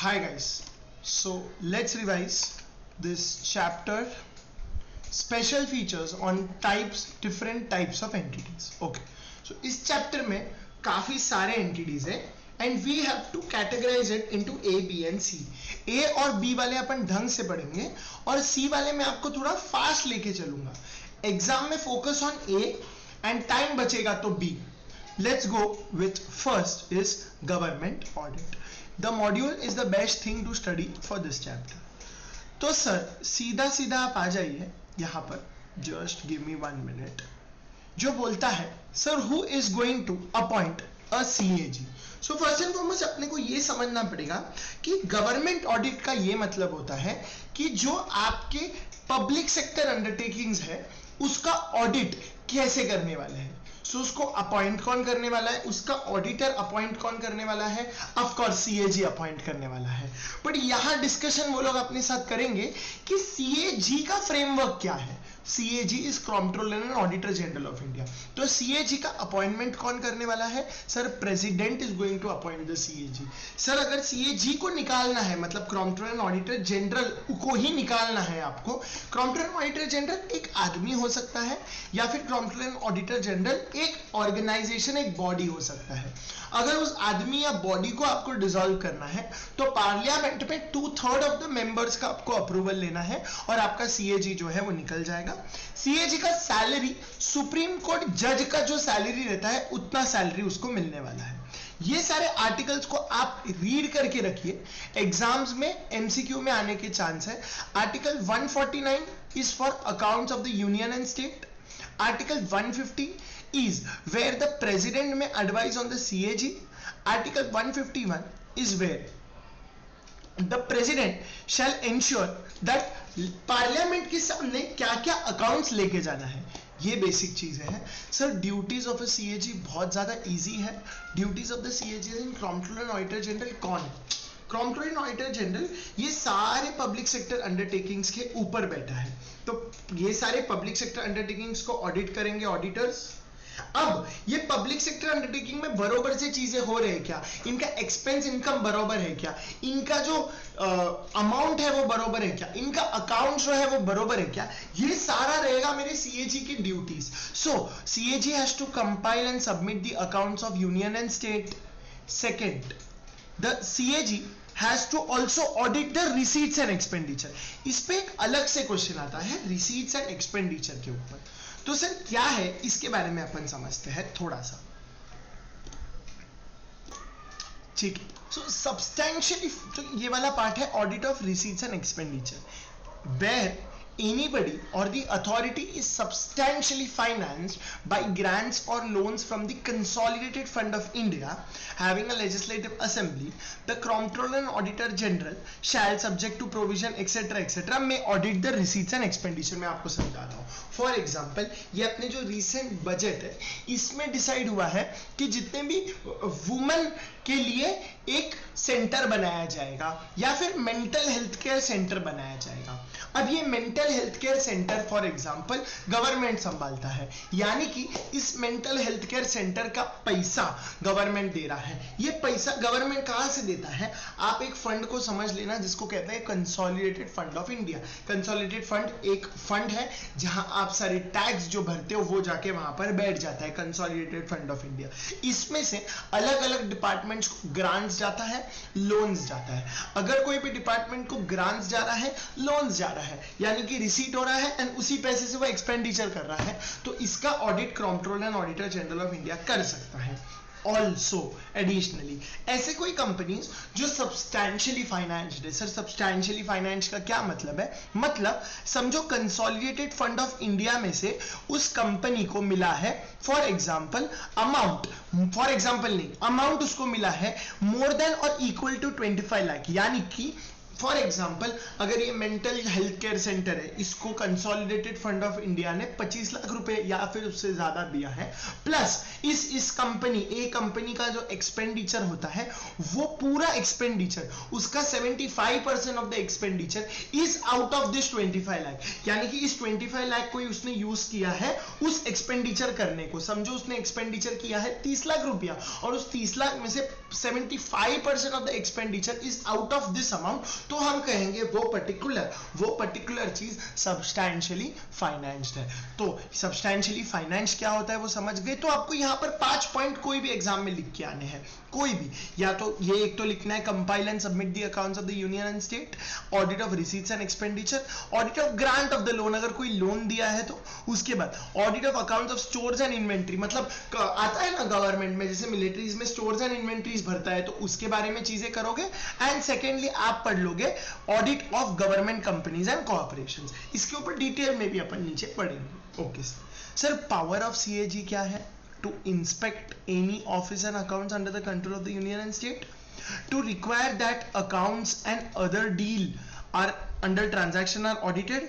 Hi guys, so let's revise this chapter, special features on different types of entities. Okay, so इस chapter में काफी सारे entities है and we have to categorize it into A, B and C. A और B वाले अपन ढंग से पढ़ेंगे और C वाले में आपको थोड़ा फास्ट लेके चलूंगा. एग्जाम में focus on A and time बचेगा तो B. Let's go with first is government audit. The module is the best thing to study for this chapter. तो सर सीधा सीधा आप आ जाइए यहाँ पर, just give me 1 minute. जो बोलता है sir who is going to appoint a CAG. So first and foremost अपने को ये समझना पड़ेगा कि गवर्नमेंट ऑडिट का ये मतलब होता है कि जो आपके पब्लिक सेक्टर अंडरटेकिंग्स है उसका ऑडिट कैसे करने वाले हैं. सो उसको अपॉइंट कौन करने वाला है, उसका ऑडिटर अपॉइंट कौन करने वाला है, ऑफ कोर्स सीएजी अपॉइंट करने वाला है. बट यहां डिस्कशन वो लोग अपने साथ करेंगे कि सीएजी का फ्रेमवर्क क्या है. CAG is controller and auditor general of India. तो CAG का अपॉइंटमेंट कौन करने वाला है, sir president is going to appoint the CAG. Sir अगर CAG को निकालना है, मतलब कंट्रोलर एंड ऑडिटर जनरल को ही निकालना है आपको, कंट्रोलर एंड ऑडिटर जनरल एक आदमी हो सकता है या फिर कंट्रोलर एंड ऑडिटर जनरल एक ऑर्गेनाइजेशन, एक बॉडी हो सकता है. अगर उस आदमी या बॉडी को आपको डिसॉल्व करना है तो पार्लियामेंट में 2/3 ऑफ द मेंबर्स का आपको अप्रूवल लेना है और आपका CAG जो है वो निकल जाएगा. CAG का सैलरी सुप्रीम कोर्ट जज का जो सैलरी रहता है उतना सैलरी उसको मिलने वाला है. ये सारे आर्टिकल्स को आप रीड करके रखिए, एग्जाम्स में MCQ में आने के चांस है. Article 149 is for accounts of the union and state. Article 150 is where the president may advise on the CAG. Article 151 is where the president shall ensure that parliament के सामने क्या क्या accounts लेके जाना है. ये बेसिक चीजें हैं. Sir duties of a CAG बहुत ज्यादा इजी है. Duties of the CAG in controller and auditor general कौन है? कंट्रोलर एंड ऑडिटर जनरल ये सारे पब्लिक सेक्टर अंडरटेकिंग्स के ऊपर बैठा है. तो ये सारे पब्लिक सेक्टर अंडरटेकिंग्स को ऑडिट करेंगे ऑडिटर्स. अब ये पब्लिक सेक्टर अंडरटेकिंग में बरोबर से चीजें हो रही है क्या, इनका एक्सपेंस इनकम बरोबर है क्या, इनका जो अमाउंट है वो बरोबर है क्या, इनका अकाउंट जो है वो बरोबर है क्या, ये सारा रहेगा मेरे CAG की duties. So CAG has to compile and submit the accounts of union and state. Second, the CAG has to also audit the receipts and expenditure. इस पे एक अलग से क्वेश्चन आता है रिसीट्स एंड एक्सपेंडिचर के ऊपर. तो सर क्या है इसके बारे में अपन समझते हैं थोड़ा सा. ठीक है, सो सब्सटैंशियली तो ये वाला पार्ट है audit of receipts and expenditure, where anybody or the authority is substantially financed by grants or loans from the consolidated fund of India having a legislative assembly. The comptroller and auditor general shall subject to provision etc etc may audit the receipts and expenditure. मैं आपको समझा रहा हूँ. For example ये अपने जो recent budget है इसमें डिसाइड हुआ है कि जितने भी वुमेन के लिए एक सेंटर बनाया जाएगा या फिर मेंटल हेल्थ केयर सेंटर बनाया जाएगा. अब ये mental health care centre for example government संभालता है, यानी कि इस मेंटल हेल्थ केयर सेंटर का पैसा गवर्नमेंट दे रहा है. ये पैसा गवर्नमेंट कहां से देता है, आप एक फंड को समझ लेना जिसको कहते हैं consolidated fund of India. Consolidated fund एक फंड है जहां आप सारे टैक्स जो भरते हो वो जाके वहां पर बैठ जाता है, कंसोलिडेटेड फंड ऑफ इंडिया. इसमें से अलग अलग डिपार्टमेंट्स को ग्रांट्स जाता है, लोन्स जाता है. अगर कोई भी डिपार्टमेंट को ग्रांट्स जा रहा है, लोन्स जा रहा है, यानी कि रिसीट हो रहा है एंड उसी पैसे से वो एक्सपेंडिचर कर रहा है, तो इसका audit controller and auditor general of India कर सकता है. ऑल्सो एडिशनली ऐसे कोई कंपनीज जो सब्सटैंशियली फाइनेंस्ड है. सर सब्सटैंशियली फाइनेंस का क्या मतलब है, मतलब समझो कंसोलिडेटेड फंड ऑफ इंडिया में से उस कंपनी को मिला है for example amount, for example नहीं अमाउंट उसको मिला है मोर देन और इक्वल टू 25 लाख. यानी कि फॉर एग्जाम्पल अगर ये मेंटल हेल्थ केयर सेंटर है, इसको कंसोलिडेटेड फंड ऑफ इंडिया ने 25 लाख रुपए या फिर उससे ज्यादा दिया है, प्लस इस कंपनी ए कंपनी का जो एक्सपेंडिचर होता है वो पूरा एक्सपेंडिचर उसका 75% of the expenditure is out of this 25 lakh. यानी कि इस 25 लाख को उसने यूज किया है उस एक्सपेंडिचर करने को. समझो उसने एक्सपेंडिचर किया है 30 लाख रुपया और उस 30 लाख में से 75% of the expenditure is out of this amount, तो हम कहेंगे वो पर्टिकुलर चीज सब्सटैंशियली फाइनेंस्ड है। तो सब्सटैंशियली फाइनेंस्ड क्या होता है वो समझ गए। तो आपको यहाँ पर 5 पॉइंट कोई भी एग्जाम में लिख के आने हैं, कोई भी, या तो ये एक तो लिखना है compile and submit the accounts of the union and state, audit of receipts and expenditure, audit of grant of the loan, अगर कोई लोन दिया है तो, उसके बाद audit of accounts of stores and inventory, मतलब आता है ना गवर्नमेंट में जैसे मिलिट्रीज में स्टोर्स एंड इन्वेंट्रीज भरता है, तो उसके बारे में चीजें करोगे। एंड सेकेंडली आप पढ़ लोगे audit of government companies and corporations, इसके ऊपर डिटेल में भी अपन नीचे पढ़ेंगे। Okay sir, power of CAG क्या है? To inspect any office and accounts under the control of the union and state, to require that accounts and other deal are under transaction are audited,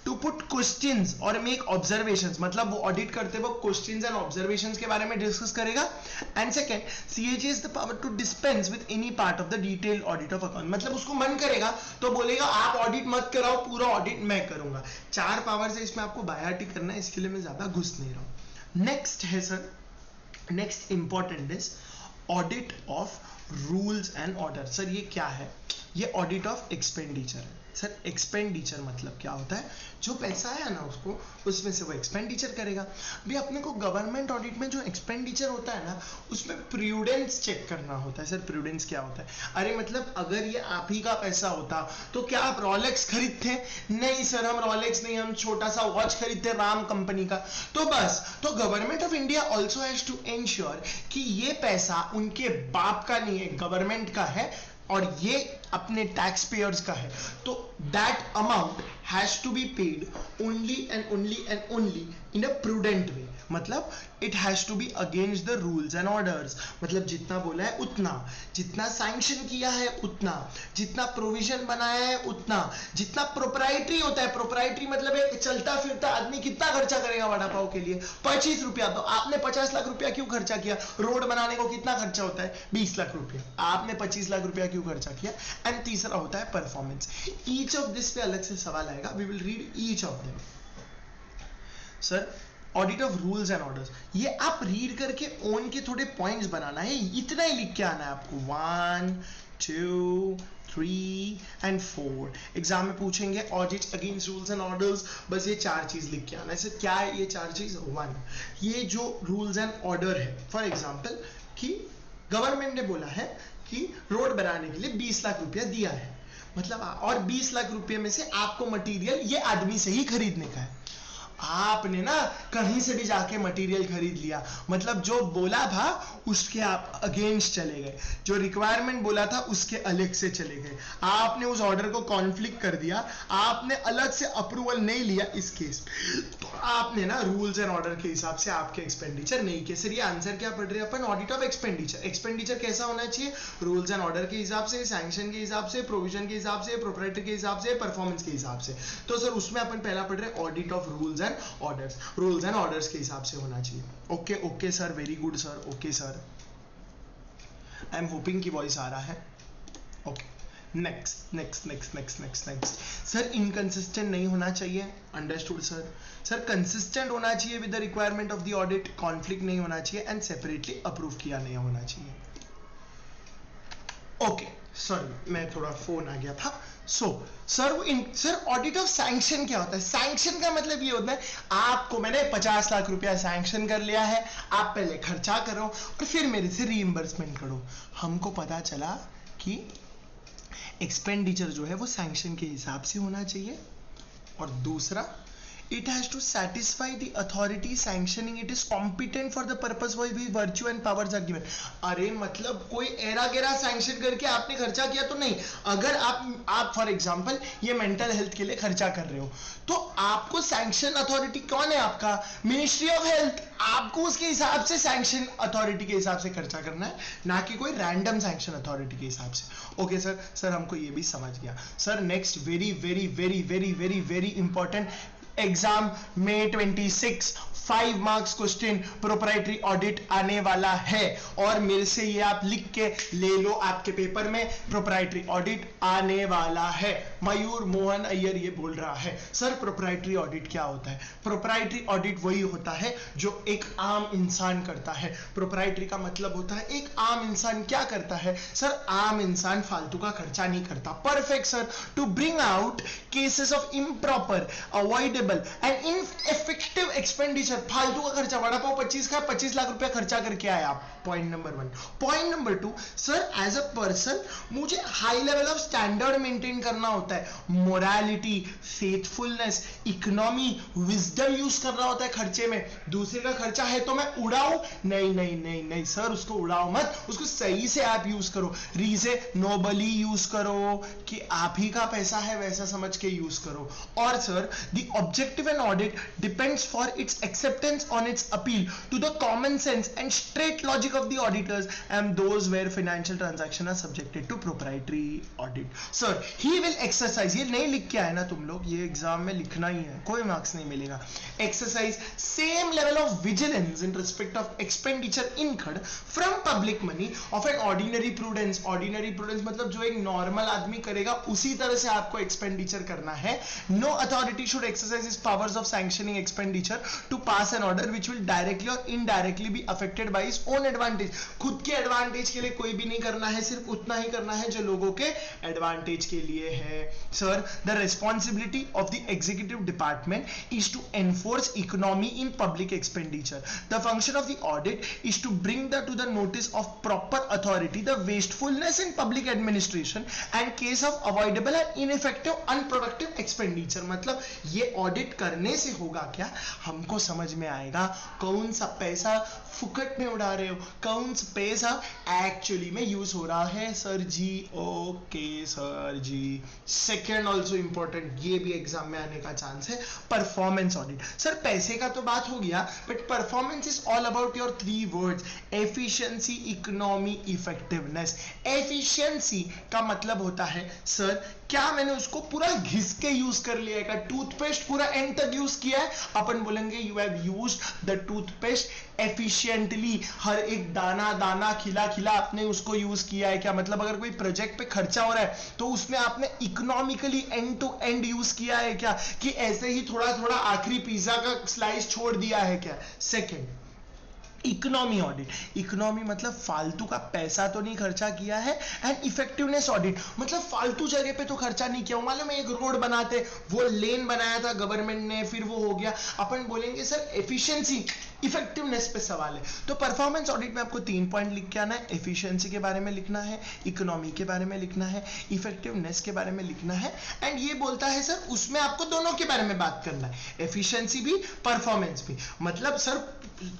to put questions or make observations, मतलब वो audit करते वक्त questions and observations के बारे में discuss करेगा। And second, CAG is the power to dispense with any part of the detailed audit of account, मतलब उसको मन करेगा तो बोलेगा आप ऑडिट मत कराओ, पूरा ऑडिट मैं करूंगा। 4 पावर्स है, इसमें आपको बायाटी करना है, इसके लिए मैं ज्यादा घुस नहीं रहा हूं। नेक्स्ट है sir, next important is audit of rules and order. Sir ये क्या है? ये ऑडिट ऑफ एक्सपेंडिचर है। सर एक्सपेंडिचर मतलब क्या होता है? जो पैसा है ना उसको, उसमें से वो एक्सपेंडिचर करेगा। भी अपने को गवर्नमेंट ऑडिट में जो एक्सपेंडिचर होता है ना, उसमें प्रूडेंस चेक करना होता है। सर प्रूडेंस क्या होता है? अरे मतलब अगर ये आप ही का पैसा होता तो क्या आप रॉलेक्स खरीदते? नहीं सर, हम रॉलेक्स नहीं, हम छोटा सा वॉच खरीदते राम कंपनी का। तो बस, तो government of India also has to ensure कि ये पैसा उनके बाप का नहीं है, गवर्नमेंट का है और ये अपने टैक्स पेयर्स का है। तो that amount has to be paid only and only in a prudent way, मतलब it has to be against the rules and orders, मतलब जितना बोला है उतना, जितना सैंक्शन किया है उतना, जितना प्रोविजन बनाया है उतना, जितना प्रोप्राइटरी होता है। प्रोप्राइटरी मतलब एक चलता फिरता आदमी कितना खर्चा करेगा वड़ा पाव के लिए? 25 रुपया। तो आपने 50 लाख रुपया क्यों खर्चा किया? रोड बनाने को कितना खर्चा होता है? 20 लाख रुपया। आपने 25 लाख रुपया क्यों खर्चा किया? एंड तीसरा होता है परफॉर्मेंस। ईच ऑफ दिस पे अलग से सवाल आएगा, we will read each of them. Sir audit of rules and orders, ये आप रीड करके ओन के थोड़े पॉइंट्स बनाना है, इतना ही लिख के आना है आपको। 1 2 3 एंड 4 एग्जाम में पूछेंगे audit against rules and orders, बस ये 4 चीज लिख के आना है। सर क्या है ये 4 चीज? 1, ये जो रूल्स एंड ऑर्डर है, फॉर एग्जाम्पल कि गवर्नमेंट ने बोला है कि रोड बनाने के लिए 20 लाख रुपया दिया है, मतलब और 20 लाख रुपये में से आपको मटेरियल ये आदमी से ही खरीदने का है। आपने ना कहीं से भी जाके मटेरियल खरीद लिया, मतलब जो बोला था उसके आप अगेंस्ट चले गए, जो रिक्वायरमेंट बोला था उसके अलग से चले गए, आपने उस ऑर्डर को कॉन्फ्लिक्ट कर दिया, आपने अलग से अप्रूवल नहीं लिया इस केस, तो आपने ना रूल्स एंड ऑर्डर के हिसाब से आपके एक्सपेंडिचर नहीं किए। सर ये आंसर क्या पढ़ रहे हैं अपन? Audit of expenditure. एक्सपेंडिचर कैसा होना चाहिए? रूल्स एंड ऑर्डर के हिसाब से, सैंक्शन के हिसाब से, प्रोविजन के हिसाब से, प्रोप्राइटरी के हिसाब से, परफॉर्मेंस के हिसाब से। तो सर उसमें अपन पहला पढ़ रहे हैं audit of rules and orders, rules and orders के हिसाब से होना चाहिए। Okay okay sir, very good sir, okay sir, I am hoping की वॉइस आ रहा है। ओके नेक्स्ट सर इनकंसिस्टेंट नहीं होना चाहिए, अंडरस्टूड सर। सर कंसिस्टेंट होना चाहिए with the requirement of the audit, conflict नहीं होना चाहिए एंड सेपरेटली अप्रूव किया नहीं होना चाहिए। ओके सॉरी मैं थोड़ा फोन आ गया था। सर ऑडिट ऑफ सैंक्शन क्या होता है? सैंक्शन का मतलब ये होता है आपको मैंने 50 लाख रुपया सैंक्शन कर लिया है, आप पहले खर्चा करो और फिर मेरे से रीइंबर्समेंट करो। हमको पता चला कि एक्सपेंडिचर जो है वो सैंक्शन के हिसाब से होना चाहिए, और दूसरा it has to satisfy the authority sanctioning it is competent for the purpose for which virtue and powers are given। अरे मतलब कोई एरा गेरा सैंक्शन करके आपने खर्चा किया तो नहीं। अगर आप फॉर एग्जांपल ये मेंटल हेल्थ के लिए खर्चा कर रहे हो तो आपको सैंक्शन अथॉरिटी कौन है? आपका मिनिस्ट्री ऑफ हेल्थ। आपको उसके हिसाब से सैंक्शन अथॉरिटी के हिसाब से खर्चा करना है, ना कि कोई रैंडम सैंक्शन अथॉरिटी के हिसाब से। ओके सर हमको ये भी समझ गया। Sir next very very very very very very important exam May 26 5 marks question proprietary audit आने वाला है, और मेरे से ये आप लिख के ले लो आपके पेपर में, प्रोप्राइटरी ऑडिट आने वाला है। मयूर मोहन अय्यर ये बोल रहा है सर प्रोप्राइटरी ऑडिट क्या होता है? प्रोप्राइटरी ऑडिट वही होता है जो एक आम इंसान करता है। प्रोप्राइटरी का मतलब होता है एक आम इंसान क्या करता है? सर आम इंसान फालतू का खर्चा नहीं करता। Perfect sir. To bring out cases of improper, avoidable and ineffective expenditure. फालतू का खर्चा, वड़ा पाव 25 का 25 लाख रुपया खर्चा करके आए आप। Point number 1। Point number 2, sir as a person मुझे high level of standard maintain करना होता है, morality, faithfulness, economy, wisdom use करना होता है खर्चे में। दूसरे का खर्चा है तो मैं उड़ाऊं? नहीं नहीं नहीं नहीं सर, उसको उड़ाओ मत, उसको सही से आप यूज करो, रीजनेबली यूज करो, कि आप ही का पैसा है वैसा समझ के यूज करो। और sir the objective and audit depends for its acceptance on its appeal to the common sense and straight logic of the auditors and those where financial transactions are subjected to proprietary audit. Sir, he will exercise, ये नहीं लिख के आए ना तुम लोग, ये exam में लिखना ही है, कोई मार्क्स नहीं मिलेगा। Exercise same level of vigilance in respect of expenditure incurred from public money of an ordinary prudence. Ordinary prudence मतलब जो एक नॉर्मल आदमी करेगा उसी तरह से आपको एक्सपेंडिचर करना है। No authority should exercise his powers of sanctioning expenditure to pass an order which will directly or indirectly be affected by his own advantage. खुद के एडवांटेज के लिए कोई भी नहीं करना है, सिर्फ उतना ही करना है जो लोगों के एडवांटेज के लिए है। Sir the responsibility of the executive department is to enforce economy in public expenditure. The function of the audit is to bring the to the notice of proper authority the wastefulness in public administration and case of avoidable and ineffective unproductive expenditure. मतलब ये audit करने से होगा क्या, हमको समझ में आएगा कौन सा पैसा फुकट में उड़ा रहे हो, कौन सा पैसा एक्चुअली में यूज हो रहा है। सर जी ओके सर जी। सेकेंड ऑल्सो इंपॉर्टेंट, ये भी एग्जाम में आने का चांस है, परफॉर्मेंस ऑडिट। सर पैसे का तो बात हो गया, but performance is all about your 3 words, efficiency, economy, effectiveness. Efficiency का मतलब होता है सर क्या मैंने उसको पूरा घिस के यूज कर लिया है, क्या टूथपेस्ट पूरा एंड तक यूज किया है? अपन बोलेंगे you have used the toothpaste efficiently, हर एक दाना दाना खिला खिला आपने उसको यूज किया है क्या? मतलब अगर कोई प्रोजेक्ट पे खर्चा हो रहा है तो उसमें आपने economically end to end use किया है क्या, कि ऐसे ही थोड़ा थोड़ा आखिरी पिज्जा का स्लाइस छोड़ दिया है क्या? Second, economy audit. इकोनॉमी मतलब फालतू का पैसा तो नहीं खर्चा किया है, एंड इफेक्टिवनेस ऑडिट मतलब फालतू जगह पे तो खर्चा नहीं किया। मालूम है एक रोड बनाते, वो लेन बनाया था गवर्नमेंट ने, फिर वो हो गया, अपन बोलेंगे सर एफिशिएंसी, इफेक्टिवनेस पे सवाल है। तो परफॉर्मेंस ऑडिट में आपको 3 पॉइंट लिख के आना है, एफिशिएंसी के बारे में लिखना है, इकोनॉमी के बारे में लिखना है, इफेक्टिवनेस के बारे में लिखना है। एंड ये बोलता है सर उसमें आपको दोनों के बारे में बात करना है, एफिशिएंसी भी परफॉर्मेंस भी। मतलब सर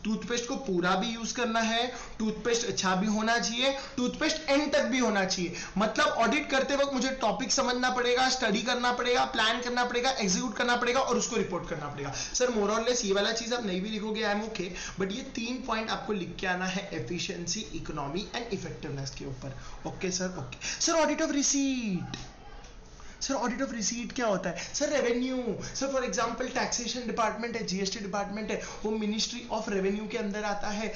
टूथपेस्ट को पूरा भी यूज करना है, टूथपेस्ट अच्छा भी होना चाहिए, टूथपेस्ट एंड तक भी होना चाहिए। मतलब ऑडिट करते वक्त मुझे टॉपिक समझना पड़ेगा, स्टडी करना पड़ेगा, प्लान करना पड़ेगा, एग्जीक्यूट करना पड़ेगा और उसको रिपोर्ट करना पड़ेगा। सर मोर और लेस ये वाला चीज आप नहीं भी लिखोगे आई एम ओके, बट ये 3 पॉइंट आपको लिख के आना है, एफिशिएंसी, इकोनॉमी एंड इफेक्टिवनेस के ऊपर। Okay sir, okay sir. Audit of receipt, sir audit of receipt क्या होता है? Sir revenue, sir for example taxation department है, जीएसटी डिपार्टमेंट है, वो मिनिस्ट्री ऑफ रेवेन्यू के अंदर आता है,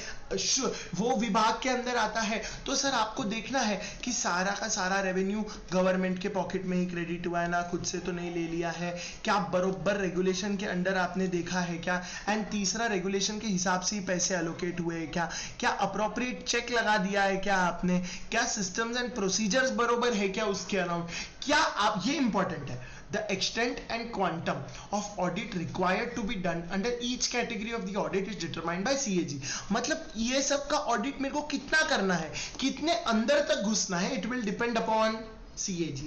वो विभाग के अंदर आता है। तो सर आपको देखना है कि सारा का सारा रेवेन्यू गवर्नमेंट के पॉकेट में ही क्रेडिट हुआ है ना, खुद से तो नहीं ले लिया है क्या, बरोबर रेगुलेशन के अंडर आपने देखा है क्या, एंड तीसरा रेगुलेशन के हिसाब से ही पैसे एलोकेट हुए हैं क्या, क्या अप्रोप्रिएट चेक लगा दिया है क्या आपने, क्या सिस्टम्स एंड प्रोसीजर्स बरोबर है क्या उसके अराउंड, क्या आप, ये इंपॉर्टेंट है। The extent and quantum of audit required to be done under each category of the audit is determined by CAG. मतलब ये सब का ऑडिट मेरे को कितना करना है, कितने अंदर तक घुसना है, it will depend upon CAG.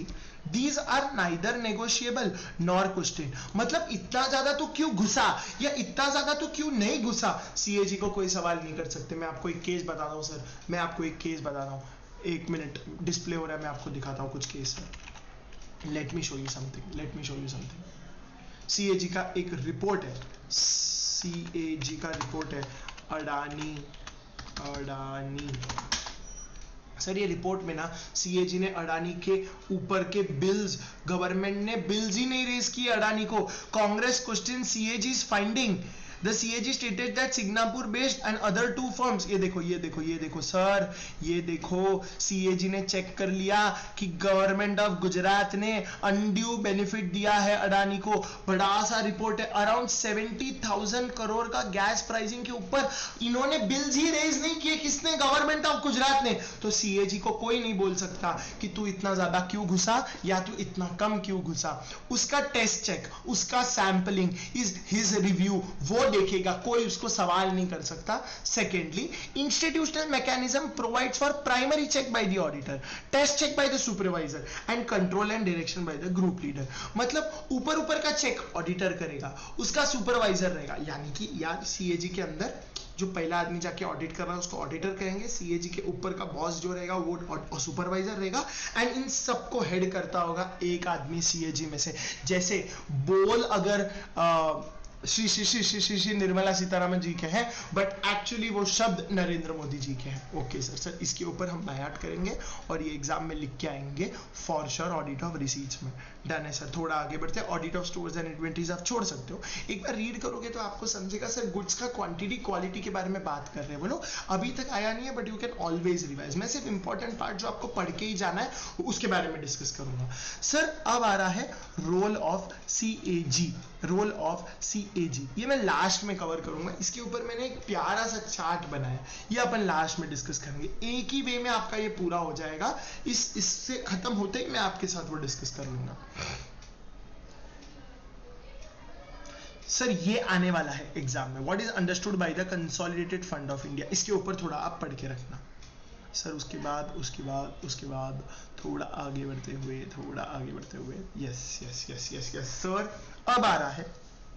These are neither negotiable nor questioned. मतलब इतना ज्यादा तो क्यों घुसा या इतना ज्यादा तो क्यों नहीं घुसा, CAG को कोई सवाल नहीं कर सकते। मैं आपको एक केस बता रहा हूँ सर, मैं आपको एक केस बता रहा हूँ, 1 मिनट डिस्प्ले हो रहा है, मैं आपको दिखाता हूँ कुछ case sir. Let me show you something. Let me show you something. CAG का एक रिपोर्ट है, CAG का रिपोर्ट है, अडानी सर ये रिपोर्ट में ना CAG ने अडानी के ऊपर के बिल्स, गवर्नमेंट ने बिल्स ही नहीं रेज किए अडानी को। Congress question CAG's finding the CAG stated that Singapore based and other two firms, ये देखो ये देखो ये देखो सर, ये देखो सीएजी ने चेक कर लिया कि गवर्नमेंट ऑफ गुजरात ने अनड्यू बेनिफिट दिया है अडानी को। बड़ा सा रिपोर्ट है, अराउंड 70,000 करोड़ का गैस प्राइसिंग के ऊपर इन्होंने बिल्स ही रेज नहीं किए, किसने? गवर्नमेंट ऑफ गुजरात ने। तो सीएजी को कोई नहीं बोल सकता कि तू इतना ज्यादा क्यों घुसा या तू इतना कम क्यों घुसा। उसका टेस्ट चेक, उसका सैंपलिंग इज हिज रिव्यू, वो देखेगा, कोई उसको सवाल नहीं कर सकता। Secondly, institutional mechanism provides for primary check by the auditor, test check by the supervisor and control and direction by the group leader. मतलब ऊपर ऊपर का चेक ऑडिटर करेगा, उसका सुपरवाइजर रहेगा, यानी कि यार सीएजी के अंदर जो पहला आदमी जाके ऑडिट कर रहा है उसको ऑडिटर कहेंगे, सीएजी के ऊपर का बॉस जो रहेगा वो सुपरवाइजर रहेगा, एंड इन सबको हेड करता होगा एक आदमी सीएजी में से। जैसे बोल अगर श्री निर्मला सीतारामन जी के हैं, बट एक्चुअली वो शब्द नरेंद्र मोदी जी के हैं। ओके सर, इसके ऊपर हम बायाट करेंगे और ये एग्जाम में लिख के आएंगे for sure, audit of receipts में। डन है सर। थोड़ा आगे बढ़ते हैं, audit of stores and inventories आप छोड़ सकते हो, एक बार रीड करोगे तो आपको समझेगा। सर गुड्स का क्वांटिटी क्वालिटी के बारे में बात कर रहे हैं, बोलो अभी तक आया नहीं है, but you can always revise. मैं सिर्फ इंपॉर्टेंट पार्ट जो आपको पढ़ के ही जाना है उसके बारे में डिस्कस करूंगा। सर अब आ रहा है role of CAG, role of CAG, ये मैं लास्ट में कवर करूंगा। इसके ऊपर मैंने एक प्यारा सा चार्ट बनाया, ये अपन लास्ट में डिस्कस करेंगे। एक ही वे में आपका ये पूरा हो जाएगा, इससे खत्म होते ही मैं आपके साथ वो डिस्कस कर लूंगा। सर ये आने वाला है एग्जाम में, what is understood by the consolidated fund of India, इसके ऊपर थोड़ा आप पढ़ के रखना। सर उसके बाद थोड़ा आगे बढ़ते हुए यस सर अब आ रहा है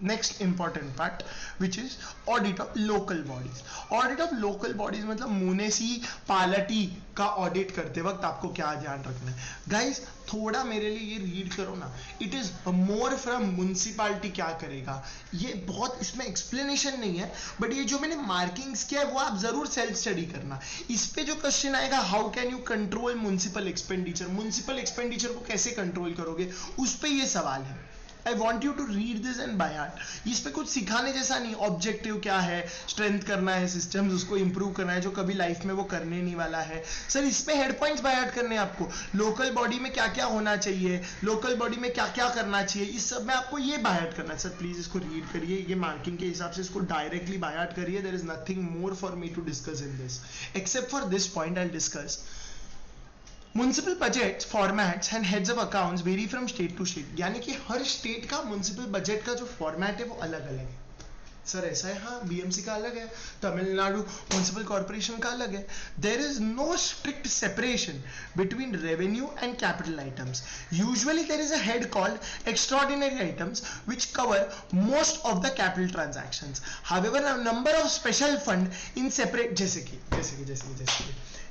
next important part which is audit of local bodies. Audit of local bodies मतलब म्युनिसिपैलिटी का ऑडिट करते वक्त आपको क्या ध्यान रखना है। गाइस थोड़ा मेरे लिए ये रीड करो ना, it is more from municipality क्या करेगा, ये बहुत इसमें एक्सप्लेनेशन नहीं है, बट ये जो मैंने मार्किंग्स किया है वो आप जरूर सेल्फ स्टडी करना। इस पे जो क्वेश्चन आएगा, how can you control municipal expenditure, municipal expenditure को कैसे कंट्रोल करोगे, उस पे ये सवाल है। I want you to read this and by heart. इस पे कुछ सिखाने जैसा नहीं, ऑब्जेक्टिव क्या है, स्ट्रेंथ करना है सिस्टम्स, उसको इंप्रूव करना है, जो कभी लाइफ में वो करने नहीं वाला है। सर इसमें हेड पॉइंट्स बाय हार्ट करने हैं आपको, लोकल बॉडी में क्या क्या होना चाहिए, लोकल बॉडी में क्या क्या करना चाहिए, इस सब में आपको ये बाय हार्ट करना है। सर प्लीज इसको रीड करिए, ये मार्किंग के हिसाब से इसको डायरेक्टली बाय हार्ट करिए। There is nothing more for me to discuss in this except for this point. I discuss municipal budget formats and heads of accounts vary from state to state, यानी कि हर state का municipal budget का जो format है वो अलग अलग है। सर ऐसा है, हाँ बीएमसी का अलग है, तमिलनाडु म्युनिसिपल कॉर्पोरेशन का अलग है। There is no strict separation between revenue and capital items. Usually there is a head called extraordinary items which cover most of the capital transactions. However a number of special fund in separate, जैसे कि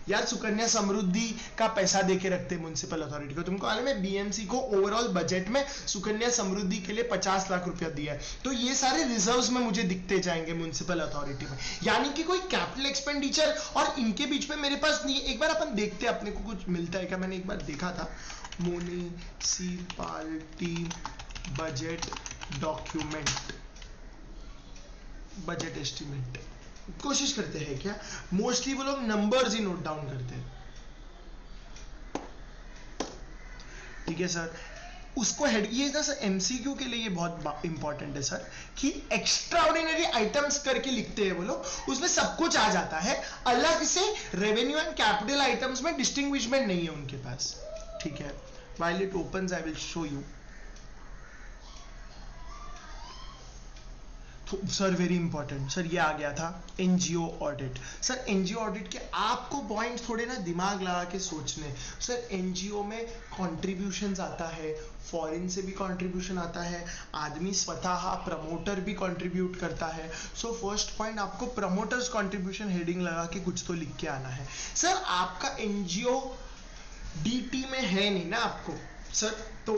यार सुकन्या समृद्धि का पैसा देके रखते हैं municipal authority को। तुमको मालूम है बीएमसी को ओवरऑल बजट में सुकन्या समृद्धि के लिए 50 लाख रुपया दिया है, तो ये सारे रिजर्व्स में मुझे दिखते जाएंगे म्युनिसिपल अथॉरिटी में, यानी कि कोई कैपिटल एक्सपेंडिचर और इनके बीच में मेरे पास नहीं है। एक बार अपन देखते हैं अपने को कुछ मिलता है क्या। मैंने एक बार देखा था municipality budget document, budget estimate, कोशिश करते हैं क्या, मोस्टली वो लोग नंबर्स ही नोट डाउन करते हैं। ठीक है सर, उसको हेड, ये ना सर एमसीक्यू के लिए ये बहुत इंपॉर्टेंट है सर, कि एक्स्ट्राऑर्डिनरी आइटम्स करके लिखते हैं वो लोग, उसमें सब कुछ आ जाता है, अलग से रेवेन्यू एंड कैपिटल आइटम्स में डिस्टिंग्विशमेंट नहीं है उनके पास। ठीक है, while it opens I will show you. Sir very important sir, ये आ गया था NGO audit. Sir NGO audit के आपको पॉइंट्स थोड़े ना दिमाग लगा के सोचने। सर एनजीओ में कॉन्ट्रीब्यूशंस आता है, फॉरेन से भी कंट्रीब्यूशन आता है, आदमी स्वतः प्रमोटर भी कंट्रीब्यूट करता है। सो फर्स्ट पॉइंट आपको प्रमोटर्स कंट्रीब्यूशन हेडिंग लगा के कुछ तो लिख के आना है। सर आपका एनजीओ डीटी में है नहीं ना आपको सर, तो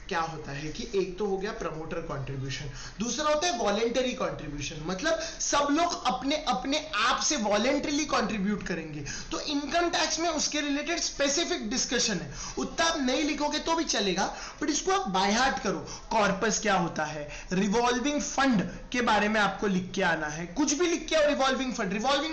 क्या होता है कि एक तो हो गया प्रमोटर कंट्रीब्यूशन, दूसरा होता है वॉलेंटरी कंट्रीब्यूशन, मतलब सब लोग अपने अपने आप से वॉलेंटरीली कंट्रीब्यूट करेंगे। तो इनकम टैक्स में उसके रिलेटेड स्पेसिफिक डिस्कशन है, उतना आप नहीं लिखोगे तो भी चलेगा, बट इसको आप बाय हार्ट करो। कॉर्पस क्या होता है, रिवॉल्विंग फंड के बारे में आपको लिख के आना है, कुछ भी लिख के आओ। रिवॉल्विंग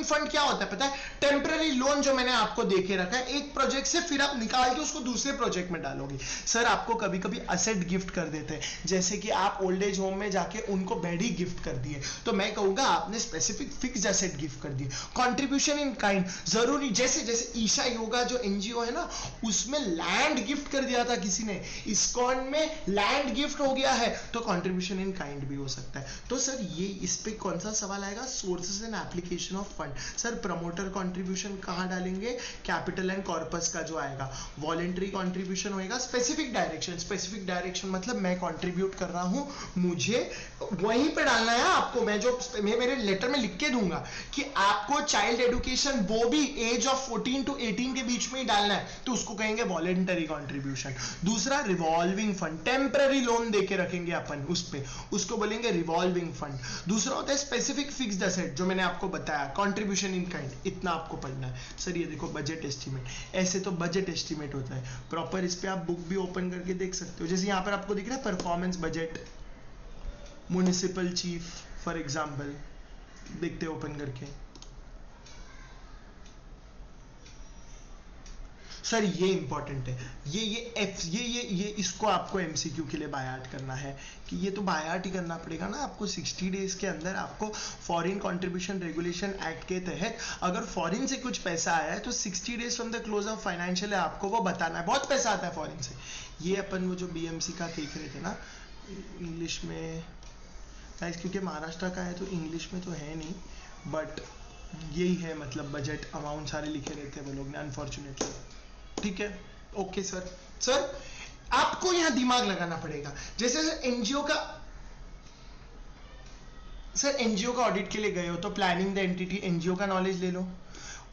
फंड क्या होता है पता है, टेम्पररी लोन जो मैंने आपको देके रखा है, एक प्रोजेक्ट से फिर आप निकाल के उसको दूसरे प्रोजेक्ट में डालोगे। सर आपको कभी कभी असेट गिफ्ट कर देते हैं, जैसे कि आप ओल्ड एज होम में जाके उनको बेड ही गिफ्ट कर दिए, तो मैं कहूंगा आपने स्पेसिफिक फिक्स्ड एसेट गिफ्ट कर दिए। कंट्रीब्यूशन इन काइंड जरूरी, जैसे जैसे ईशा योगा जो एनजीओ है ना, उसमें लैंड गिफ्ट कर दिया था किसी ने, इस्कॉन में लैंड गिफ्ट हो गया है, तो कंट्रीब्यूशन इन काइंड भी हो सकता है। तो सर ये इस पे कौन सा सवाल आएगा, sources and application of fund. Sir promoter contribution कहां डालेंगे, कैपिटल एंड कॉर्पस का जो आएगा। वॉलेंटरी कंट्रीब्यूशन होएगा स्पेसिफिक डायरेक्शन मतलब मैं कंट्रीब्यूट कर रहा हूं, मुझे वहीं पे डालना है आपको। मैं मेरे लेटर में लिख के दूंगा कि आपको चाइल्ड एजुकेशन वो भी एज ऑफ 14 to 18 के बीच में ही डालना है, तो उसको कहेंगे वॉलेंटरी कंट्रीब्यूशन। दूसरा रिवॉल्विंग फंड, टेम्पररी लोन देके रखेंगे अपन उस पे, उसको बोलेंगे रिवॉल्विंग फंड। दूसरा होता है स्पेसिफिक फिक्स्ड एसेट, जो मैंने आपको बताया, कंट्रीब्यूशन इन काइंड, इतना आपको पढ़ना है। सर ये देखो बजट एस्टीमेट, ऐसे तो बजट एस्टीमेट होता है प्रॉपर, इस पे आप बुक भी ओपन करके देख सकते हो। जैसे यहाँ पर आपको दिख रहा है performance budget, municipal chief for example, देखते ओपन करके। सर ये इंपॉर्टेंट है, ये इसको आपको एमसीक्यू के लिए बायआउट करना है, कि ये तो बायआउट ही करना पड़ेगा ना आपको। 60 डेज के अंदर आपको फॉरेन कंट्रीब्यूशन रेगुलेशन एक्ट के तहत अगर फॉरेन से कुछ पैसा आया है तो 60 days from the close of financial है आपको वो बताना है। बहुत पैसा आता है फॉरेन से। ये अपन वो जो बीएमसी का देख रहे थे ना इंग्लिश में, क्योंकि महाराष्ट्र का है तो इंग्लिश में तो है नहीं, बट यही है, मतलब बजट अमाउंट सारे लिखे रहते हैं वो लोग ने अनफॉर्चुनेटली। ठीक है, ओके सर आपको यहां दिमाग लगाना पड़ेगा। जैसे एनजीओ का, सर एनजीओ का ऑडिट के लिए गए हो तो प्लानिंग द एंटिटी, एनजीओ का नॉलेज ले लो,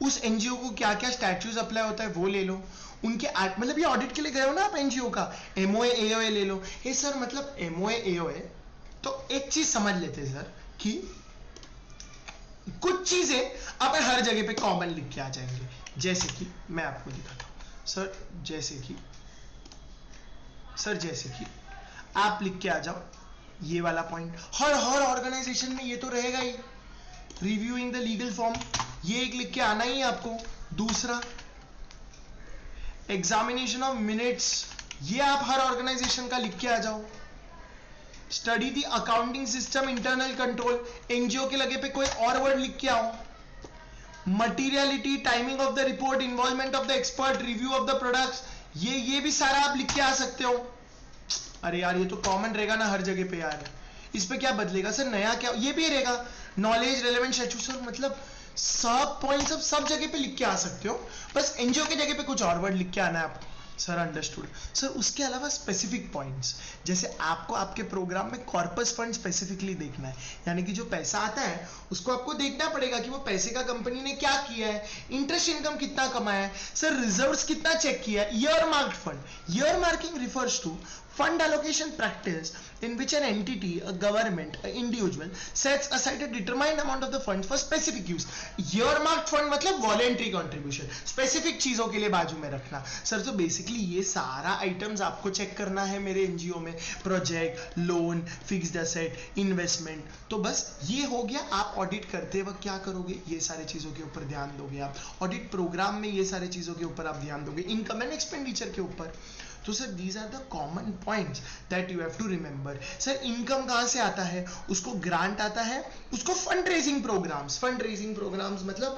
उस एनजीओ को क्या क्या स्टैट्यूज अप्लाई होता है वो ले लो, उनके मतलब ये ऑडिट के लिए गए हो ना आप एनजीओ का, एमओए एओए ले लो। ये सर मतलब एमओए एओए, तो एक चीज समझ लेते हैं सर कि कुछ चीजें अपन हर जगह पे कॉमन लिख के आ जाएंगे। जैसे कि मैं आपको दिखाता हूं सर, जैसे कि आप लिख के आ जाओ ये वाला पॉइंट, हर ऑर्गेनाइजेशन में ये तो रहेगा ही। रिव्यूइंग द लीगल फॉर्म, ये एक लिख के आना ही आपको। दूसरा एग्जामिनेशन ऑफ मिनट्स, ये आप हर ऑर्गेनाइजेशन का लिख के आ जाओ। Study the accounting system internal control, NGO के लगे पे कोई और वर्ड लिख के आओ। Materiality, timing of the report, involvement of the expert, review of the products, ये भी सारा आप लिख के आ सकते हो। अरे यार ये तो कॉमन रहेगा ना हर जगह पे यार, इस पे क्या बदलेगा सर, नया क्या, ये भी रहेगा। नॉलेज रेलेवेंट स्टैट्यूट, सर मतलब सब पॉइंट्स सब जगह पे लिख के आ सकते हो, बस एनजीओ की जगह पे कुछ और वर्ड लिख के आना है आपको। Sir understood. सर उसके अलावा स्पेसिफिक पॉइंट्स, जैसे आपको आपके प्रोग्राम में कॉर्पस फंड स्पेसिफिकली देखना है, यानी कि जो पैसा आता है उसको आपको देखना पड़ेगा कि वो पैसे का कंपनी ने क्या किया है, इंटरेस्ट इनकम कितना कमाया है, सर रिजर्व्स कितना चेक किया है। Earmarked fund, earmarking refers to fund allocation practice in which an entity, a government, an individual sets aside a determined amount of the funds for specific use. Year marked fund मतलब voluntary contribution, specific चीजों के लिए बाजू में रखना। Sir तो basically ये सारा आइटम्स आपको चेक करना है मेरे एनजीओ में, project, loan, fixed asset, investment. तो बस ये हो गया। आप ऑडिट करते वक्त क्या करोगे, ये सारी चीजों के ऊपर ध्यान दोगे। आप ऑडिट प्रोग्राम में ये सारी चीजों के ऊपर आप ध्यान दोगे, इनकम एंड एक्सपेंडिचर के ऊपर। तो sir these are the common points that you have to remember. Sir income कहां से आता है, उसको ग्रांट आता है, उसको फंड रेजिंग प्रोग्राम्स मतलब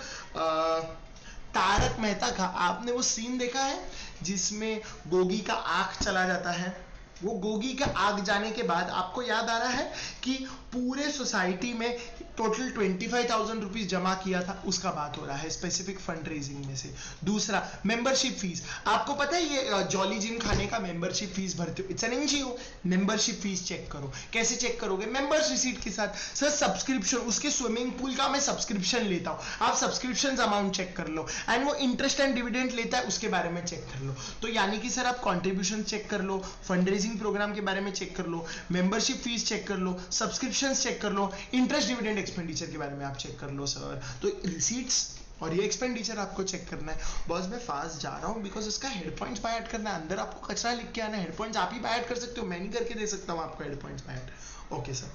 तारक मेहता का आपने वो सीन देखा है जिसमें गोगी का आंख चला जाता है। वो गोगी का आग जाने के बाद आपको याद आ रहा है कि पूरे सोसाइटी में टोटल 25,000 रुपीज जमा किया था, उसका बात हो रहा है स्पेसिफिक फंड रेजिंग में से। दूसरा मेंबरशिप फीस, आपको पता है ये जॉली जिम खाने का मेंबरशिप फीस भरते हो, it's an NGO. Membership fees cheque करो, कैसे चेक करोगे? मेंबर्स रिसीट के साथ। सर सब्सक्रिप्शन, उसके स्विमिंग पूल का मैं सब्सक्रिप्शन लेता हूँ, आप सब्सक्रिप्शन अमाउंट चेक कर लो, एंड वो इंटरेस्ट एंड डिविडेंड लेता है उसके बारे में चेक कर लो। तो यानी कि सर आप कॉन्ट्रीब्यूशन चेक कर लो, फंड रेजिंग प्रोग्राम के बारे में चेक कर लो, मेंबरशिप फीस चेक कर लो, सब्सक्रिप्शन चेक कर लो, इंटरेस्ट डिविडेंड एक्सपेंडिचर के बारे में आप चेक कर लो सर। तो रिसीट्स और ये एक्सपेंडिचर आपको चेक करना है। बॉस मैं फास्ट जा रहा हूँ बिकॉज इसका हेड पॉइंट्स बाय ऐड करना है, अंदर आपको कचरा लिख के आना है, हेड पॉइंट्स आप ही बाय ऐड कर सकते हो, मैं नहीं करके दे सकता हूँ आपको head points by add. Okay sir.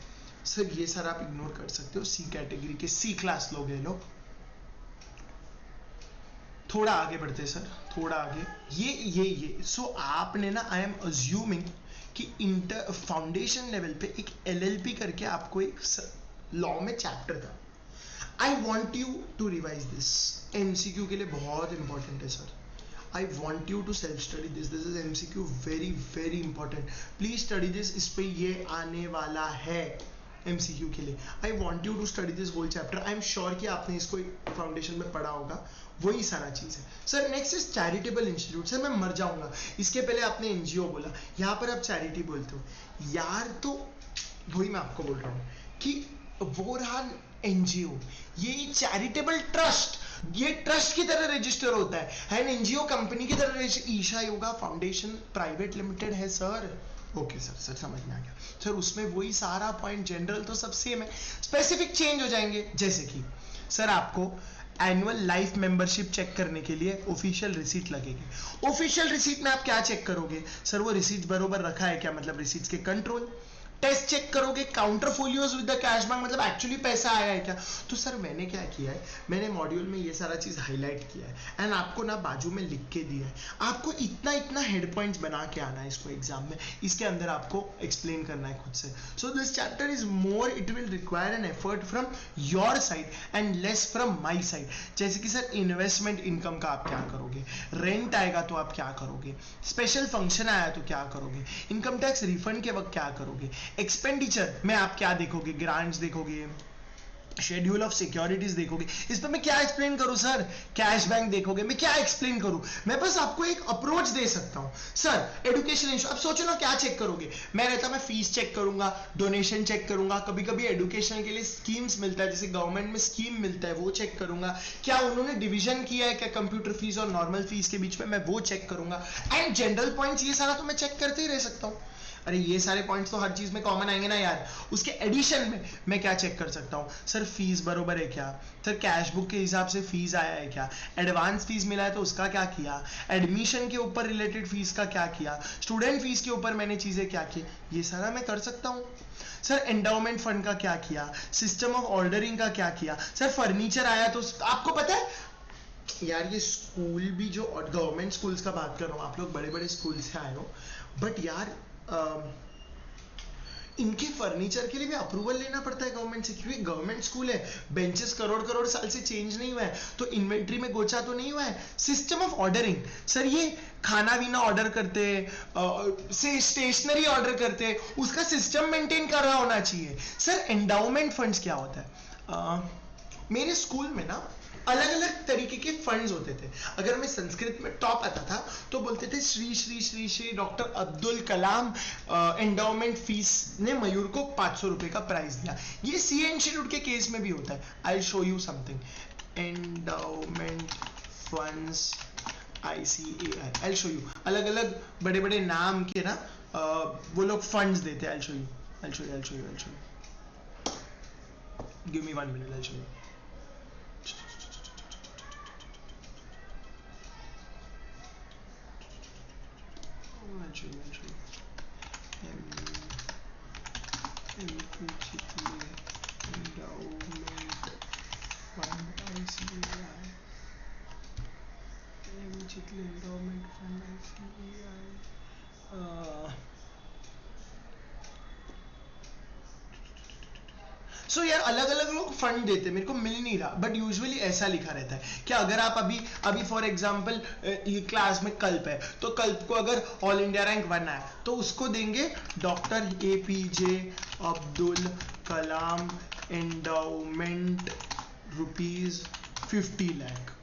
Sir ये सर आप इग्नोर कर सकते हो, सी कैटेगरी के सी क्लास लोग हैं लोग। थोड़ा आगे बढ़ते हैं सर, थोड़ा आगे। ये सो आपने ना, आई एम अज्यूमिंग कि इंटर फाउंडेशन लेवल पे एक एलएलपी करके आपको एक लॉ में चैप्टर था। I want you to revise this, MCQ के लिए बहुत इंपॉर्टेंट है sir. I want you to self study this. This is MCQ, very very important. Please study this. इस पे ये आने वाला है MCQ के लिए. I want you to study this whole chapter. I am sure कि आपने इसको फाउंडेशन में पढ़ा होगा, वही सारा चीज है sir. Next is charitable institute. Sir मैं मर जाऊंगा, इसके पहले आपने एनजीओ बोला, यहाँ पर आप चैरिटी बोलते हो यार। तो वही मैं आपको बोल रहा हूँ कि वो रहा एनजीओ, ये चैरिटेबल ट्रस्ट, ये ट्रस्ट की तरह रजिस्टर होता है एनजीओ कंपनी की तरह। Isha yoga foundation private limited है सर। ओके सर, सर समझ में आ गया सर। उसमें वही सारा पॉइंट, जनरल तो सब सेम है, स्पेसिफिक चेंज हो जाएंगे। जैसे कि सर आपको एनुअल लाइफ मेंबरशिप चेक करने के लिए ऑफिशियल रिसीट लगेगी। ऑफिशियल रिसीट में आप क्या चेक करोगे सर? वो रिसीट बरोबर रखा है क्या, मतलब रिसीट्स के कंट्रोल। टेस्ट चेक करोगे counter folios with the cash bank, मतलब एक्चुअली पैसा आया है क्या। तो सर मैंने क्या किया है, मैंने मॉड्यूल में ये सारा चीज हाईलाइट किया है एंड आपको ना बाजू में लिख के दिया है। आपको इतना इतना हेड पॉइंट्स बना के आना है इसको एग्जाम में, इसके अंदर आपको एक्सप्लेन करना है खुद से। So this chapter is more, it will require an effort from your side and less from my side. जैसे कि सर इन्वेस्टमेंट इनकम का आप क्या करोगे, रेंट आएगा तो आप क्या करोगे, स्पेशल फंक्शन आया तो क्या करोगे, इनकम टैक्स रिफंड के वक्त क्या करोगे, एक्सपेंडिचर में आप क्या देखोगे, ग्रांट्स देखोगे, शेड्यूल ऑफ सिक्योरिटीज देखोगे। इस पर मैं क्या एक्सप्लेन करूं सर? कैश बैंक देखोगे, मैं क्या एक्सप्लेन करूं? मैं बस आपको एक अप्रोच दे सकता हूं सर। एजुकेशन इशू, अब सोचो ना क्या चेक करोगे। मैं रहता, मैं फीस चेक करूंगा, डोनेशन चेक करूंगा, कभी कभी एजुकेशन के लिए स्कीम्स मिलता है, जैसे गवर्नमेंट में स्कीम मिलता है, वो चेक करूंगा। क्या उन्होंने डिवीजन किया है क्या कंप्यूटर फीस और नॉर्मल फीस के बीच में, मैं वो चेक करूंगा। एंड जनरल पॉइंट्स ये सारा तो मैं चेक करते ही रह सकता हूँ। अरे ये सारे पॉइंट्स तो हर चीज में कॉमन आएंगे ना यार। उसके एडिशन में मैं क्या चेक कर सकता हूँ सर? फीस बरोबर है क्या सर? कैश बुक के हिसाब से फीस आया है क्या? एडवांस फीस मिला है तो उसका क्या किया? एडमिशन के ऊपर रिलेटेड फीस का क्या किया? स्टूडेंट फीस के ऊपर मैंने चीजें क्या की? ये सारा मैं कर सकता हूँ सर। एंडाउमेंट फंड का क्या किया? सिस्टम ऑफ ऑर्डरिंग का क्या किया? सर फर्नीचर आया तो आपको पता है यार, ये स्कूल भी जो गवर्नमेंट स्कूल्स का बात कर रहा हूँ, आप लोग बड़े बड़े स्कूल से आए हो, बट यार इनके फर्नीचर के लिए भी अप्रूवल लेना पड़ता है गवर्नमेंट से, क्योंकि गवर्नमेंट स्कूल है, बेंचेस करोड़ करोड़ साल से चेंज नहीं हुआ है, तो इन्वेंट्री में गोचा तो नहीं हुआ है। सिस्टम ऑफ ऑर्डरिंग सर, ये खाना पीना ऑर्डर करते से स्टेशनरी ऑर्डर करते, उसका सिस्टम मेंटेन कर रहा होना चाहिए सर। एंडाउमेंट फंड्स क्या होता है? मेरे स्कूल में ना अलग अलग तरीके के फंड्स होते थे। अगर मैं संस्कृत में टॉप आता था तो बोलते थे Shri Shri Shri Shri doctor Abdul Kalam endowment fees ने मयूर को 500 रुपए का प्राइज दिया। ये सीए इंस्टीट्यूट के केस में भी होता है। आई show you something, endowment funds ICAI, I show you. अलग अलग बड़े बड़े नाम के ना वो लोग फंड्स देते हैं। I show you give me 1 minute, I show you. So यार अलग अलग लोग फंड देते, मेरे को मिल नहीं रहा, बट यूजुअली ऐसा लिखा रहता है कि अगर आप अभी फॉर एग्जांपल ये क्लास में कल्प है, तो कल्प को अगर ऑल इंडिया रैंक 1 है तो उसको देंगे doctor APJ Abdul Kalam endowment ₹50 lakh.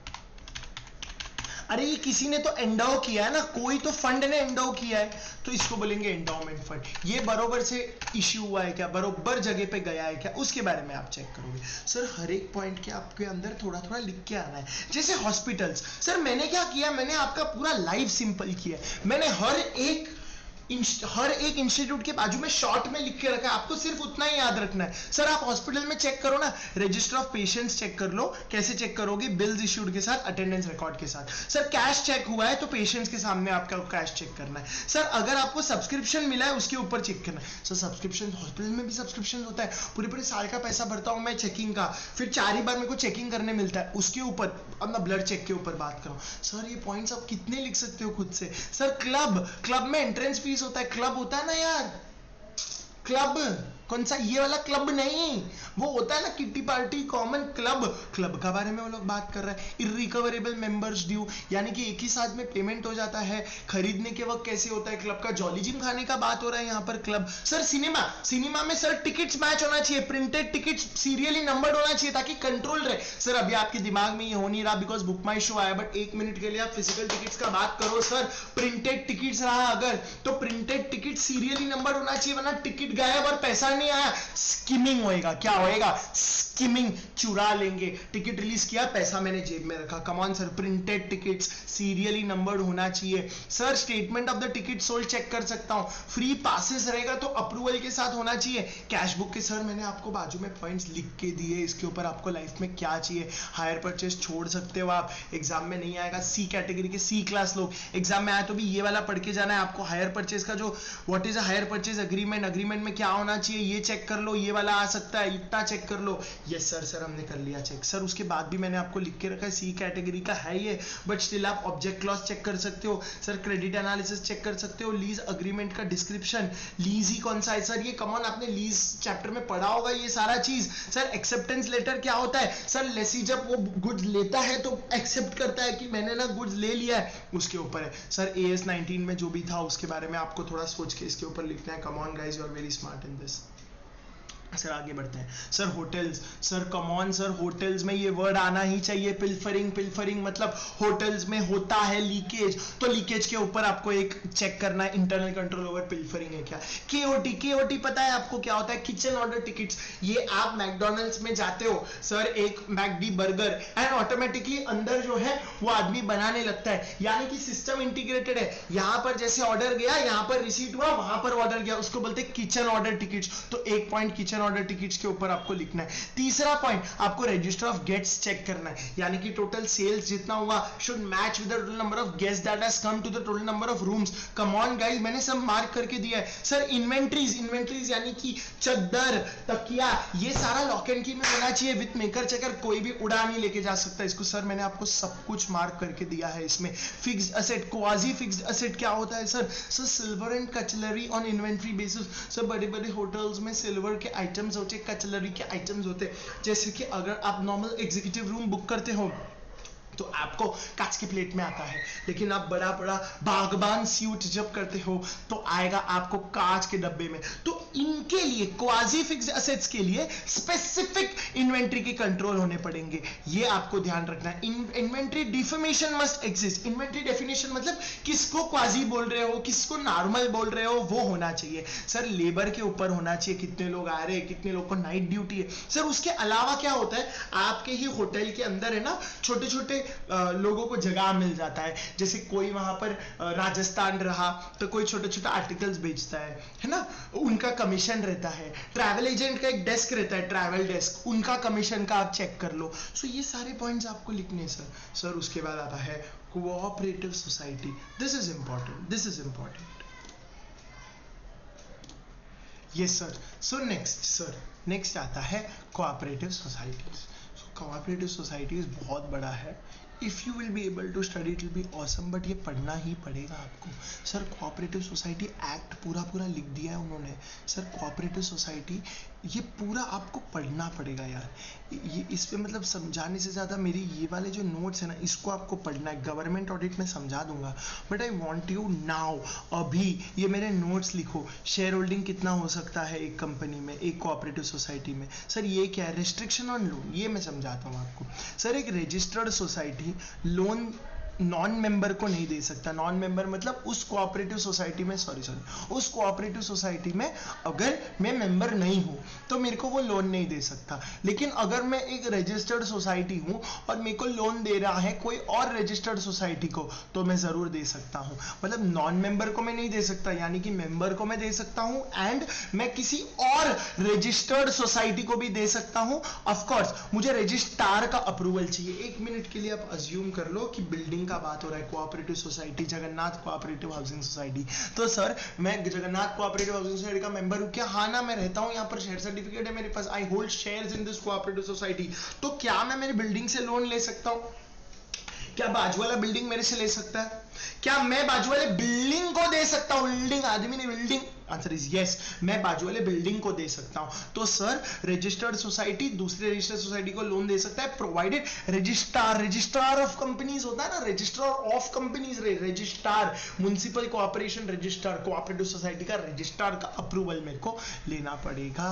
अरे ये किसी ने तो एंडाउ किया है ना, कोई तो फंड ने एंडाउ किया है, तो इसको बोलेंगे एंडाउमेंट फंड। ये बरोबर से इश्यू हुआ है क्या, बरोबर जगह पे गया है क्या, उसके बारे में आप चेक करोगे। सर हर एक पॉइंट के आपके अंदर थोड़ा थोड़ा लिख के आना है। जैसे हॉस्पिटल्स, सर मैंने क्या किया, मैंने आपका पूरा लाइफ सिंपल किया। मैंने हर एक इंस्टीट्यूट के बाजू में शॉर्ट में लिख के रखा है, आपको सिर्फ उतना ही याद रखना है। सर आप हॉस्पिटल में चेक करो ना, रजिस्टर ऑफ पेशेंट्स चेक कर लो। कैसे चेक करोगे, बिल्स इश्यूड के साथ, अटेंडेंस रिकॉर्ड के साथ। सर कैश चेक हुआ है तो पेशेंट्स के सामने आपका कैश चेक करना है। सर अगर आपको सब्सक्रिप्शन मिला है उसके ऊपर चेक करना है। सर सब्सक्रिप्शन, हॉस्पिटल में भी सब्सक्रिप्शन होता है, पूरे पूरे साल का पैसा भरता हूं मैं चेकिंग का, फिर 4 ही बार मेरे को चेकिंग करने मिलता है उसके ऊपर। अब मैं ब्लड चेक के ऊपर बात करूं, सर ये पॉइंट्स आप कितने लिख सकते हो खुद से। सर क्लब में एंट्रेंस फीस होता है, क्लब होता है ना यार, क्लब कौन सा, ये वाला क्लब नहीं, वो होता है ना किट्टी पार्टी कॉमन क्लब का बारे में वो लोग बात कर रहे हैं। इररिकवरेबल मेंबर्स ड्यू, यानी कि एक ही साथ में पेमेंट हो जाता है। खरीदने के वक्त कैसे होता है क्लब का, जॉली जिम खाने का बात हो रहा है यहाँ पर क्लब। सर सिनेमा में सर टिकट्स मैच होना चाहिए, प्रिंटेड टिकट्स सीरियली नंबर्ड होना चाहिए ताकि कंट्रोल रहे। सर अभी आपके दिमाग में ये हो नहीं रहा बिकॉज बुक माई शो आया, बट 1 मिनट के लिए आप फिजिकल टिकट्स का बात करो। सर प्रिंटेड टिकट्स रहा अगर, तो प्रिंटेड टिकट सीरियली नंबर होना चाहिए, वरना टिकट गायब और पैसा नहीं आया, स्किमिंग होएगा। क्या होएगा, स्किमिंग, चुरा लेंगे। टिकट रिलीज किया, पैसा मैंने जेब में रखा। Come on sir, printed tickets serially numbered होना चाहिए। Sir statement of the ticket sold check कर सकता हूं। फ्री पासेस रहेगा तो अप्रूवल के साथ होना चाहिए। कैश बुक के सर मैंने आपको बाजू में पॉइंट्स लिख के दिए, इसके ऊपर आपको लाइफ में क्या चाहिए। हायर परचेज छोड़ सकते हो आप, एग्जाम में नहीं आएगा। सी कैटेगरी के सी क्लास लोग, एग्जाम में आए तो भी ये वाला पढ़ के जाना है आपको। हायर परचेज का जो what is a hire purchase agreement में क्या होना चाहिए ये चेक कर लो, ये वाला आ सकता है, इतना चेक कर लो। यस सर हमने कर लिया चेक। सर उसके बाद भी मैंने आपको लिख के रखा है सी कैटेगरी का है ये, बट स्टिल आप ऑब्जेक्ट क्लॉज चेक कर सकते हो। सर क्रेडिट एनालिसिस चेक कर सकते हो। लीज अग्रीमेंट का डिस्क्रिप्शन, लीज ही कौन सा है सर, ये कमॉन आपने लीज चैप्टर में पढ़ा होगा ये सारा चीज। सर एक्सेप्टेंस लेटर क्या होता है, सर लेसी जब वो गुड्स लेता है तो एक्सेप्ट करता है कि मैंने ना गुड्स ले लिया है, उसके ऊपर है। सर AS 19 में जो भी था उसके बारे में आपको थोड़ा सोच के इसके ऊपर लिखना है। Come on guys, you are very smart in this. Sir आगे बढ़ते हैं। Sir hotels, sir come on sir, hotels में ये वर्ड आना ही चाहिए, पिल्फरिंग मतलब होटल्स में होता है लीकेज, तो लीकेज के ऊपर आपको एक चेक करना है, इंटरनल कंट्रोल ओवर पिल्फरिंग है क्या। केओटी पता है आपको क्या होता है, किचन ऑर्डर टिकट्स। ये आप मैकडोनल्ड्स में जाते हो सर, एक मैकडी बर्गर, एंड ऑटोमेटिकली अंदर जो है वो आदमी बनाने लगता है, यानी कि सिस्टम इंटीग्रेटेड है। यहां पर जैसे ऑर्डर गया, यहां पर रिसीट हुआ, वहां पर ऑर्डर गया, उसको बोलते हैं किचन ऑर्डर टिकट्स। तो एक पॉइंट किचन ऑर्डर टिकट्स के ऊपर आपको लिखना है। तीसरा पॉइंट, आपको रजिस्टर ऑफ गेट्स चेक करना है, यानी कि टोटल सेल्स जितना हुआ should match with the total number of guest that has come to the total number of rooms. Come on guys, मैंने सब मार्क करके दिया है। सर इन्वेंट्रीज यानी कि चद्दर, तकिया, ये सारा लॉक एंड की में होना चाहिए विद मेकर चेकर, कोई भी उड़ा नहीं लेके जा सकता इसको। सर मैंने आपको सब कुछ मार्क करके दिया है इसमें। Fixed asset, quasi fixed asset क्या होता है sir silver and cutlery on inventory basis. Sir बड़े बड़े होटल्स में सिल्वर के आइटम्स होते, कचलरी के आइटम्स होते, जैसे कि अगर आप नॉर्मल एग्जीक्यूटिव रूम बुक करते हो तो आपको कांच की प्लेट में आता है, लेकिन आप बड़ा बड़ा बागबान सूट जब करते हो तो आएगा आपको कांच के डब्बे में। तो इनके लिए क्वाजी फिक्स्ड एसेट्स के लिए स्पेसिफिक इन्वेंट्री के कंट्रोल होने पड़ेंगे, ये आपको ध्यान रखना है। Inventory deformation must exist. Inventory definition मतलब किसको क्वाजी बोल रहे हो, किसको नॉर्मल बोल रहे हो, वो होना चाहिए। सर लेबर के ऊपर होना चाहिए, कितने लोग आ रहे हैं, कितने लोग को नाइट ड्यूटी है। सर उसके अलावा क्या होता है, आपके ही होटल के अंदर है ना छोटे छोटे लोगों को जगह मिल जाता है, जैसे कोई वहां पर राजस्थान रहा तो कोई छोटे छोटे आर्टिकल्स बेचता है ना, उनका कमीशन रहता है। ट्रैवल एजेंट का एक डेस्क रहता है, ट्रैवल डेस्क, उनका कमीशन का आप चेक कर लो। सो ये सारे पॉइंट्स आपको लिखने सर उसके बाद आता है cooperative society. This is important. Yes sir next आता है कोऑपरेटिव सोसाइटीज। कोऑपरेटिव सोसाइटीज बहुत बड़ा है, if you will be able to study it will be awesome, but ये पढ़ना ही पड़ेगा आपको। सर कोऑपरेटिव सोसाइटी एक्ट पूरा पूरा लिख दिया है उन्होंने। सर कोऑपरेटिव सोसाइटी ये पूरा आपको पढ़ना पड़ेगा यार। ये इस पे मतलब समझाने से ज़्यादा मेरी ये वाले जो नोट्स है ना, इसको आपको पढ़ना है। गवर्नमेंट ऑडिट में समझा दूंगा, but I want you now, अभी ये मेरे नोट्स लिखो। शेयर होल्डिंग कितना हो सकता है एक कंपनी में, एक कोऑपरेटिव सोसाइटी में। सर ये क्या है, रिस्ट्रिक्शन ऑन लोन, ये मैं समझाता हूँ आपको। सर एक registered society loan non member को नहीं दे सकता। नॉन मेंबर मतलब उस कोऑपरेटिव सोसाइटी में, उस कोऑपरेटिव सोसाइटी में अगर मैं मेंबर नहीं हूं तो मेरे को वो लोन नहीं दे सकता। लेकिन अगर मैं एक रजिस्टर्ड सोसाइटी हूं और मेरे को लोन दे रहा है कोई और रजिस्टर्ड सोसाइटी को, तो मैं जरूर दे सकता हूं। मतलब नॉन मेंबर को मैं नहीं दे सकता, यानी कि मेंबर को मैं दे सकता हूं, एंड मैं किसी और रजिस्टर्ड सोसाइटी को भी दे सकता हूं। ऑफ कोर्स मुझे रजिस्ट्रार का अप्रूवल चाहिए। एक मिनट के लिए आप अज्यूम कर लो कि बिल्डिंग का बात हो रहा है, cooperative society, Jagannath cooperative housing society. तो सर मैं जगन्नाथ कोऑपरेटिव हाउसिंग सोसाइटी का मेंबर हूं क्या? हाँ ना, मैं रहता हूं यहाँ पर, शेयर सर्टिफिकेट है मेरे पास, I hold shares in this cooperative society. तो क्या मैं मेरी बिल्डिंग से लोन ले सकता हूं? क्या बाजू वाला बिल्डिंग मेरे से ले सकता है? क्या मैं बाजू वाले बिल्डिंग को दे सकता हूं? बिल्डिंग आदमी ने बिल्डिंग, आंसर इज यस, मैं बाजू वाले बिल्डिंग को दे सकता हूं। तो सर रजिस्टर्ड सोसाइटी दूसरे रजिस्टर्ड सोसाइटी को लोन दे सकता है, प्रोवाइडेड रजिस्ट्रार ऑफ कंपनीज होता है ना, registrar of companies, registrar municipal cooperation registrar, cooperative society का रजिस्ट्रार का अप्रूवल मेरे को लेना पड़ेगा।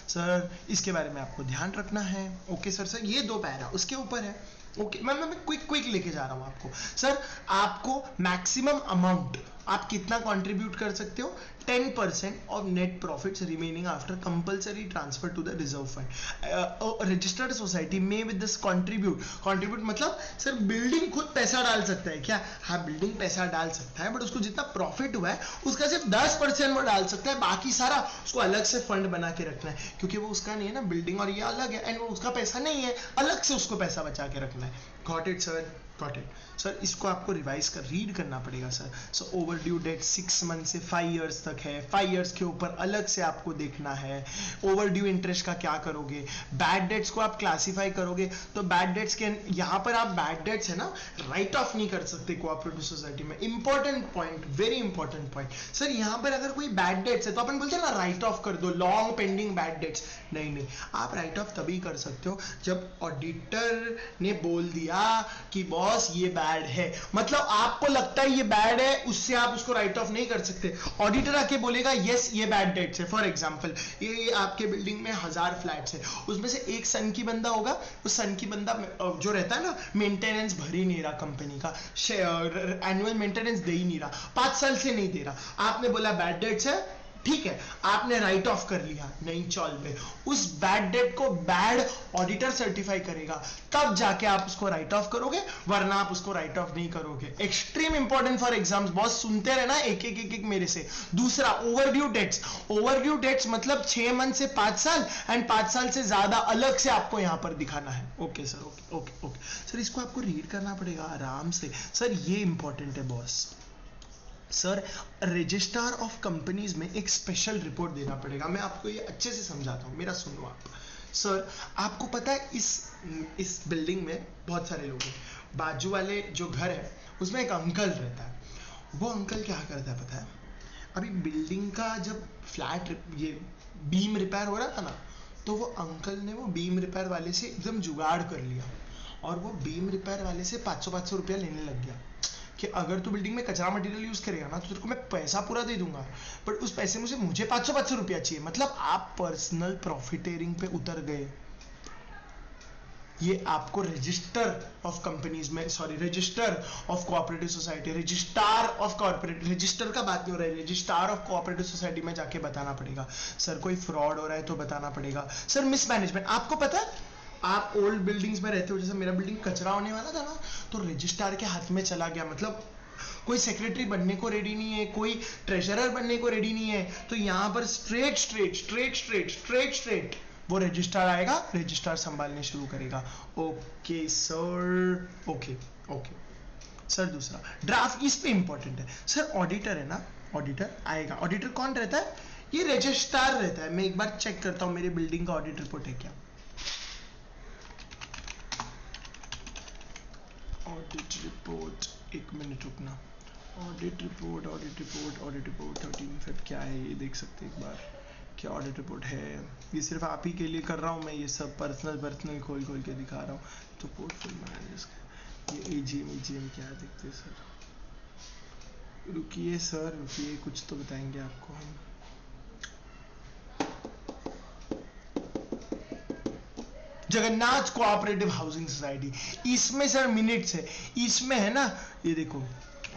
सर इसके बारे में आपको ध्यान रखना है। ओके सर ये दो पैरा उसके ऊपर है। ओके मैं क्विक लेके जा रहा हूं आपको। सर आपको मैक्सिमम अमाउंट आप कितना कंट्रीब्यूट कर सकते हो? 10% of net profits remaining after compulsory transfer to the reserve fund. Registered society में विद दिस कंट्रीब्यूट मतलब सर बिल्डिंग खुद पैसा डाल सकता है क्या? हाँ बिल्डिंग पैसा डाल सकता है, बट उसको जितना प्रॉफिट हुआ है उसका सिर्फ 10% वो डाल सकता है, बाकी सारा उसको अलग से फंड बना के रखना है, क्योंकि वो उसका नहीं है ना, बिल्डिंग और ये अलग है, एंड वो उसका पैसा नहीं है, अलग से उसको पैसा बचा के रखना है। Got it sir? Got it sir. इसको आपको रिवाइज कर रीड करना पड़ेगा sir. So over due date 6 month से 5 इयर्स तक है, 5 इयर्स के ऊपर अलग से आपको देखना है। ओवर ड्यू इंटरेस्ट का क्या करोगे? बैड डेट्स को आप क्लासीफाई करोगे, तो बैड डेट्स के यहाँ पर आप बैड डेट्स है ना राइट ऑफ नहीं कर सकते कोऑपरेटिव सोसाइटी में। Important point, very important point sir. यहाँ पर अगर कोई बैड डेट्स है तो अपन बोलते हैं ना राइट ऑफ कर दो, लॉन्ग पेंडिंग बैड डेट्स। नहीं, आप राइट ऑफ तभी कर सकते हो जब ऑडिटर ने बोल दिया कि बॉस ये बैड है, मतलब आपको लगता है ये बैड है, उससे आप उसको राइट ऑफ नहीं कर सकते। ऑडिटर आके बोलेगा यस ये बैड डेट्स है। फॉर एग्जांपल ये आपके बिल्डिंग में 1000 फ्लैट्स है, उसमें से एक सन की बंदा होगा, उस सन की बंदा जो रहता है ना मेंटेनेंस भर ही नहीं रहा, कंपनी का एनुअल मेंटेनेंस दे ही नहीं रहा, 5 साल से नहीं दे रहा। आपने बोला बैड डेट्स है, ठीक है, आपने राइट ऑफ कर लिया, नहीं चल पे उस बैड डेट को बैड ऑडिटर सर्टिफाई करेगा, तब जाके आप उसको राइट ऑफ करोगे, वरना आप उसको राइट ऑफ नहीं करोगे। एक्सट्रीम इंपॉर्टेंट फॉर एग्जाम्स, बहुत सुनते रहना एक मेरे से। दूसरा ओवरड्यू डेट्स मतलब 6 मंथ से 5 साल एंड 5 साल से ज्यादा अलग से आपको यहां पर दिखाना है। ओके सर, ओके सर, इसको आपको रीड करना पड़ेगा आराम से सर, ये इंपॉर्टेंट है boss. Sir registrar of companies में एक स्पेशल रिपोर्ट देना पड़ेगा, मैं आपको ये अच्छे से समझाता हूँ, मेरा सुनो आप। सर आपको पता है इस बिल्डिंग में बहुत सारे लोग हैं, बाजू वाले जो घर है उसमें एक अंकल रहता है। वो अंकल क्या करता है पता है? अभी बिल्डिंग का जब फ्लैट ये बीम रिपेयर हो रहा था ना, तो वो अंकल ने वो बीम रिपेयर वाले से एकदम जुगाड़ कर लिया, और वो बीम रिपेयर वाले से 500 रुपया लेने लग गया कि अगर तू बिल्डिंग में कचरा मटेरियल यूज करेगा ना तो तेरे को मैं पैसा पूरा दे दूंगा, बट उस पैसे में से मुझे 500 रुपया चाहिए। मतलब आप पर्सनल प्रॉफिटेरिंग पे उतर गए। ये आपको रजिस्टर ऑफ कंपनीज में, sorry register of cooperative society, registrar of corporate, register का बात नहीं हो रहा है, रजिस्ट्रार ऑफ कोऑपरेटिव सोसाइटी में जाके बताना पड़ेगा। सर कोई फ्रॉड हो रहा है तो बताना पड़ेगा। सर मिसमैनेजमेंट, आपको पता है आप ओल्ड बिल्डिंग्स में रहते हो, जैसे मेरा बिल्डिंग कचरा होने वाला था ना, तो रजिस्ट्रार के हाथ में चला गया, मतलब कोई सेक्रेटरी बनने को रेडी नहीं है, कोई ट्रेजरर बनने को रेडी नहीं है, तो यहाँ पर स्ट्रेट वो रजिस्ट्रार आएगा, रजिस्ट्रार संभालने शुरू करेगा। Okay sir, okay sir. दूसरा ड्राफ्ट, इस पे इंपॉर्टेंट है सर। ऑडिटर है ना, ऑडिटर आएगा, ऑडिटर कौन रहता है? ये रजिस्ट्रार रहता है। मैं एक बार चेक करता हूँ मेरी बिल्डिंग का ऑडिट रिपोर्ट है क्या। ऑडिट रिपोर्ट, एक मिनट रुकना, ऑडिट रिपोर्ट 13 फेब क्या है ये देख सकते हैं एक बार, क्या ऑडिट रिपोर्ट है। ये सिर्फ आप ही के लिए कर रहा हूँ मैं, ये सब पर्सनल खोल के दिखा रहा हूँ। तो पोर्टफोलियो मैनेजर्स का ये एजीएम क्या देखते हैं सर, रुकिए सर रुकिए, कुछ तो बताएंगे आपको हम। जगन्नाथ कोऑपरेटिव हाउसिंग सोसाइटी, इसमें सर मिनट्स है, इसमें है ना, ये देखो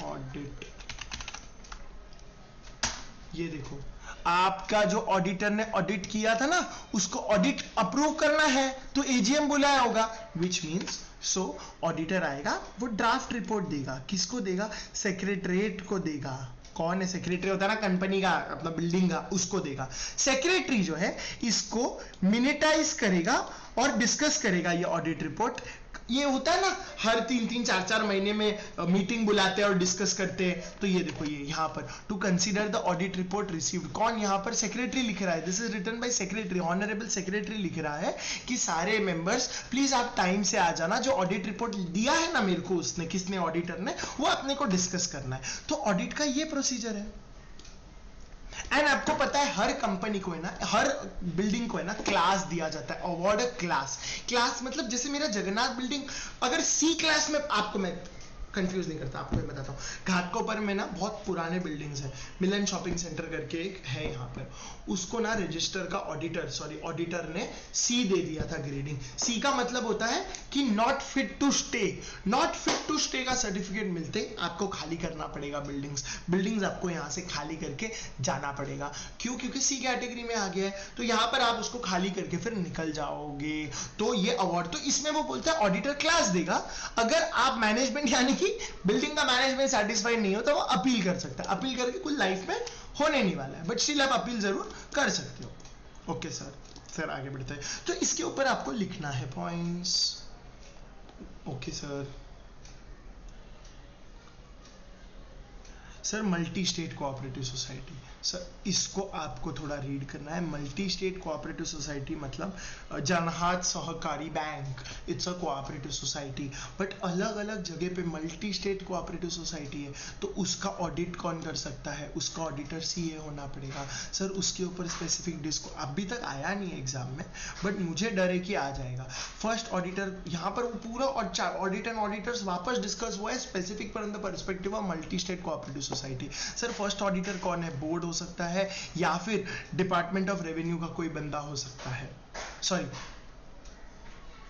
ऑडिट, ये देखो आपका जो ऑडिटर ने ऑडिट किया था ना, उसको ऑडिट अप्रूव करना है तो एजीएम बुलाया होगा, विच मीन्स सो ऑडिटर आएगा, वो ड्राफ्ट रिपोर्ट देगा, किसको देगा, सेक्रेटरीट को देगा। कौन है सेक्रेटरी, होता है ना कंपनी का, अपना बिल्डिंग का, उसको देगा। सेक्रेटरी जो है इसको मिनिटाइज करेगा और डिस्कस करेगा ये ऑडिट रिपोर्ट। ये होता है ना हर 3-4 महीने में मीटिंग बुलाते हैं और डिस्कस करते हैं। तो ये देखो ये यहाँ पर to consider the audit report received, कौन यहाँ पर सेक्रेटरी लिख रहा है, this is written by secretary, honourable secretary लिख रहा है कि सारे मेंबर्स प्लीज आप टाइम से आ जाना, जो ऑडिट रिपोर्ट दिया है ना मेरे को उसने, किसने, ऑडिटर ने, वो अपने को डिस्कस करना है। तो ऑडिट का ये प्रोसीजर है। एंड आपको पता है हर कंपनी को है ना, हर बिल्डिंग को है ना क्लास दिया जाता है, अवार्ड क्लास। क्लास मतलब जैसे मेरा जगन्नाथ बिल्डिंग अगर सी क्लास में, आपको मैं कंफ्यूज नहीं करता, आपको मैं बताता हूँ, घाटकोपर में ना बहुत पुराने बिल्डिंग्स हैं, मिलन शॉपिंग सेंटर करके एक है यहाँ पर, उसको ना रजिस्टर का ऑडिटर ने सी दे दिया था ग्रेडिंग। सी का मतलब होता है कि not fit to stay, not fit to stay का सर्टिफिकेट मिलते आपको खाली करना पड़ेगा बिल्डिंग्स आपको यहाँ से खाली करके जाना पड़ेगा। क्यों? क्योंकि सी कैटेगरी में आ गया है, तो यहाँ पर आप उसको खाली करके फिर निकल जाओगे। तो ये अवार्ड, तो इसमें वो बोलता है ऑडिटर क्लास देगा, अगर आप मैनेजमेंट यानी कि बिल्डिंग का मैनेजमेंट सेटिस्फाइड नहीं हो तो वो अपील कर सकता है, अपील करके कुछ लाइफ में होने नहीं वाला है, बट स्टिल आप अपील जरूर कर सकते हो। ओके सर आगे बढ़ते हैं। तो इसके ऊपर आपको लिखना है points. Okay sir multi state cooperative society, sir इसको आपको थोड़ा रीड करना है। मल्टी स्टेट कोऑपरेटिव सोसाइटी मतलब जनहात सहकारी bank, it's a cooperative society, but अलग अलग जगह पे मल्टी स्टेट कोऑपरेटिव सोसाइटी है, तो उसका ऑडिट कौन कर सकता है, उसका ऑडिटर सीए होना पड़ेगा। सर उसके ऊपर स्पेसिफिक डिस्को अभी तक आया नहीं है एग्जाम में, बट मुझे डर है कि आ जाएगा। फर्स्ट ऑडिटर यहाँ पर वो पूरा ऑडिट एंड ऑडिटर्स वापस डिस्कस हुआ है specific from the perspective of multi state cooperative society. Sir first auditor कौन है, बोर्ड हो सकता है या फिर डिपार्टमेंट ऑफ रेवेन्यू का कोई बंदा हो सकता है, सॉरी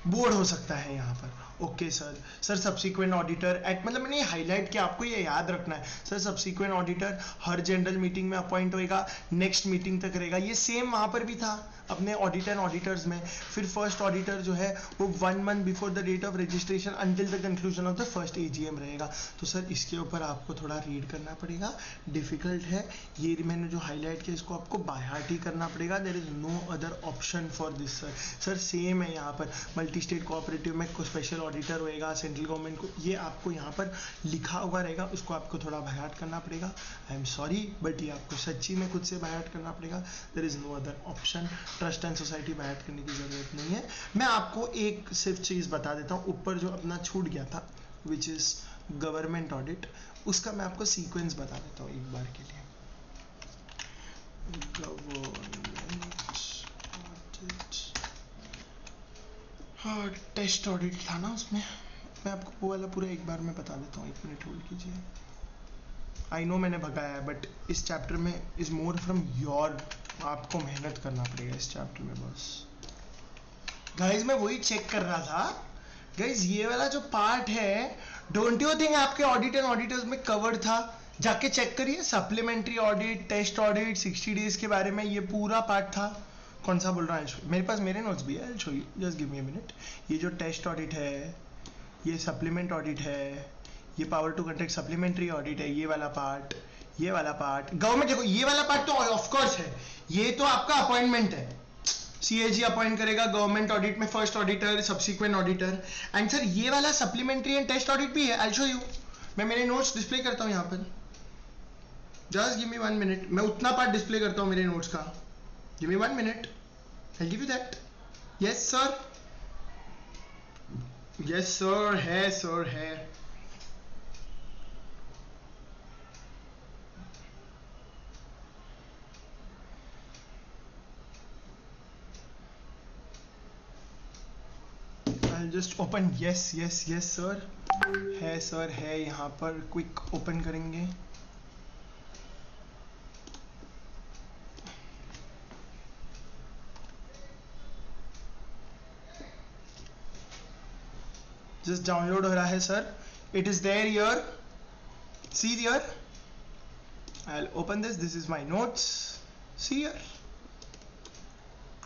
बोर्ड हो सकता है यहाँ पर। Okay sir subsequent auditor eight, मतलब मैंने हाईलाइट किया, आपको ये याद रखना है। सर सब्सिक्वेंट ऑडिटर हर जनरल मीटिंग में अपॉइंट होएगा, नेक्स्ट मीटिंग तक रहेगा, ये सेम वहाँ पर भी था अपने ऑडिट एंड ऑडिटर्स में। फिर फर्स्ट ऑडिटर जो है वो 1 month before the date of registration until the conclusion of the first AGM रहेगा। तो सर इसके ऊपर आपको थोड़ा रीड करना पड़ेगा, डिफिकल्ट है ये, मैंने जो हाईलाइट किया इसको आपको बाय हार्ट ही करना पड़ेगा, there is no other option for this. Sir same है यहाँ पर, मल्टी स्टेट कोऑपरेटिव में कोई स्पेशल ऑडिटर होएगा सेंट्रल गवर्नमेंट को, ये आपको यहाँ पर लिखा हुआ रहेगा, उसको आपको थोड़ा बाय हार्ट करना पड़ेगा। आई एम सॉरी बट ये आपको सच्ची में खुद से बाय हार्ट करना पड़ेगा, there is no other option. Trust and society by heart करने की जरूरत नहीं है। मैं आपको एक सिर्फ चीज बता देता हूँ, ऊपर जो अपना छूट गया था विच इज गवर्नमेंट ऑडिट, उसका मैं आपको सीक्वेंस बता देता हूँ एक बार के लिए। हाँ टेस्ट ऑडिट था ना उसमें, मैं आपको वो वाला पूरा एक बार में बता देता हूँ, 1 मिनट होल्ड कीजिए। आई नो मैंने भगाया है बट इस चैप्टर में इज मोर फ्रॉम योर, आपको मेहनत करना पड़ेगा इस चैप्टर में बस। गाइज मैं वही चेक कर रहा था, गाइज ये वाला जो पार्ट है डोंट यू थिंक आपके ऑडिट एंड ऑडिटर्स में कवर्ड था, जाके चेक करिए। Supplementary audit, test audit, 60 days के बारे में ये पूरा पार्ट था। कौन सा बोल रहा है, मेरे पास मेरे नोट्स भी है, I'll show you, just give me a minute। ये जो टेस्ट ऑडिट है, ये सप्लीमेंट ऑडिट है, ये power to conduct supplementary audit है, ये वाला पार्ट, ये वाला पार्ट गवर्नमेंट, देखो ये वाला पार्ट तो ऑफ कोर्स है, ये तो आपका अपॉइंटमेंट है, सीएजी अपॉइंट करेगा गवर्नमेंट ऑडिट में first auditor subsequent auditor. And sir ये वाला सप्लीमेंट्री एंड टेस्ट ऑडिट भी है, I'll show you। मैं मेरे नोट्स डिस्प्ले करता हूँ यहाँ पर, जस्ट गिव मी 1 मिनट, मैं उतना पार्ट डिस्प्ले करता हूँ मेरे नोट्स का, give me 1 minute, I'll give you that। yes sir, yes sir है, sir है। I just open. Yes yes yes sir, है सर, है यहाँ पर. क्विक ओपन करेंगे. जस्ट डाउनलोड हो रहा है sir. It is there here. See here. I'll open this. This is my notes. See here.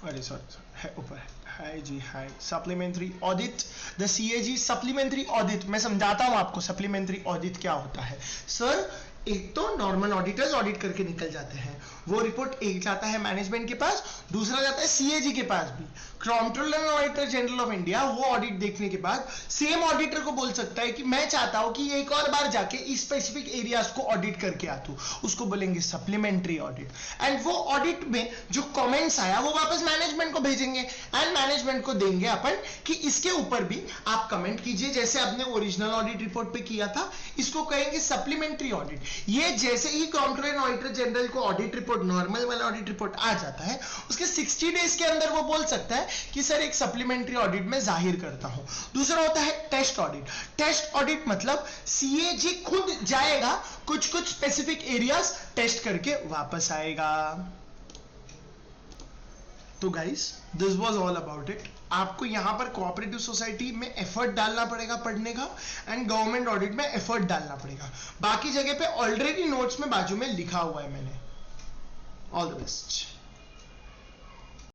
अरे सॉरी, है ऊपर. हाय जी, hi. Supplementary audit, the CAG supplementary audit. मैं समझाता हूँ आपको सप्लीमेंट्री ऑडिट क्या होता है. सर एक तो नॉर्मल ऑडिटर्स ऑडिट करके निकल जाते हैं, वो रिपोर्ट एक जाता है मैनेजमेंट के पास, दूसरा जाता है CAG के पास भी. Controller and auditor general of India वो ऑडिट देखने के बाद सेम ऑडिटर को बोल सकता है कि मैं चाहता हूं कि एक और बार जाके इस स्पेसिफिक एरियाज को ऑडिट करके आता हूं. उसको बोलेंगे सप्लीमेंट्री ऑडिट. एंड वो ऑडिट में जो कमेंट्स आया वो वापस मैनेजमेंट को भेजेंगे एंड मैनेजमेंट को देंगे अपन कि इसके ऊपर भी आप कमेंट कीजिए, जैसे आपने ओरिजिनल ऑडिट रिपोर्ट पे किया था. इसको कहेंगे सप्लीमेंट्री ऑडिट. ये जैसे ही कंट्रोलर एंड ऑडिटर जनरल को ऑडिट रिपोर्ट, नॉर्मल वाला ऑडिट रिपोर्ट आ जाता है, उसके 60 डेज के अंदर वो बोल सकता है कि सर एक सप्लीमेंट्री ऑडिट में जाहिर करता हूं. दूसरा होता है टेस्ट ऑडिट. टेस्ट ऑडिट मतलब CAG खुद जाएगा, कुछ स्पेसिफिक एरियाज टेस्ट करके वापस आएगा. तो guys this was all about it. आपको यहां पर कोऑपरेटिव सोसाइटी में एफर्ट डालना पड़ेगा पढ़ने का, एंड गवर्नमेंट ऑडिट में एफर्ट डालना पड़ेगा. बाकी जगह पे ऑलरेडी नोट्स में बाजू में लिखा हुआ है मैंने. All the best.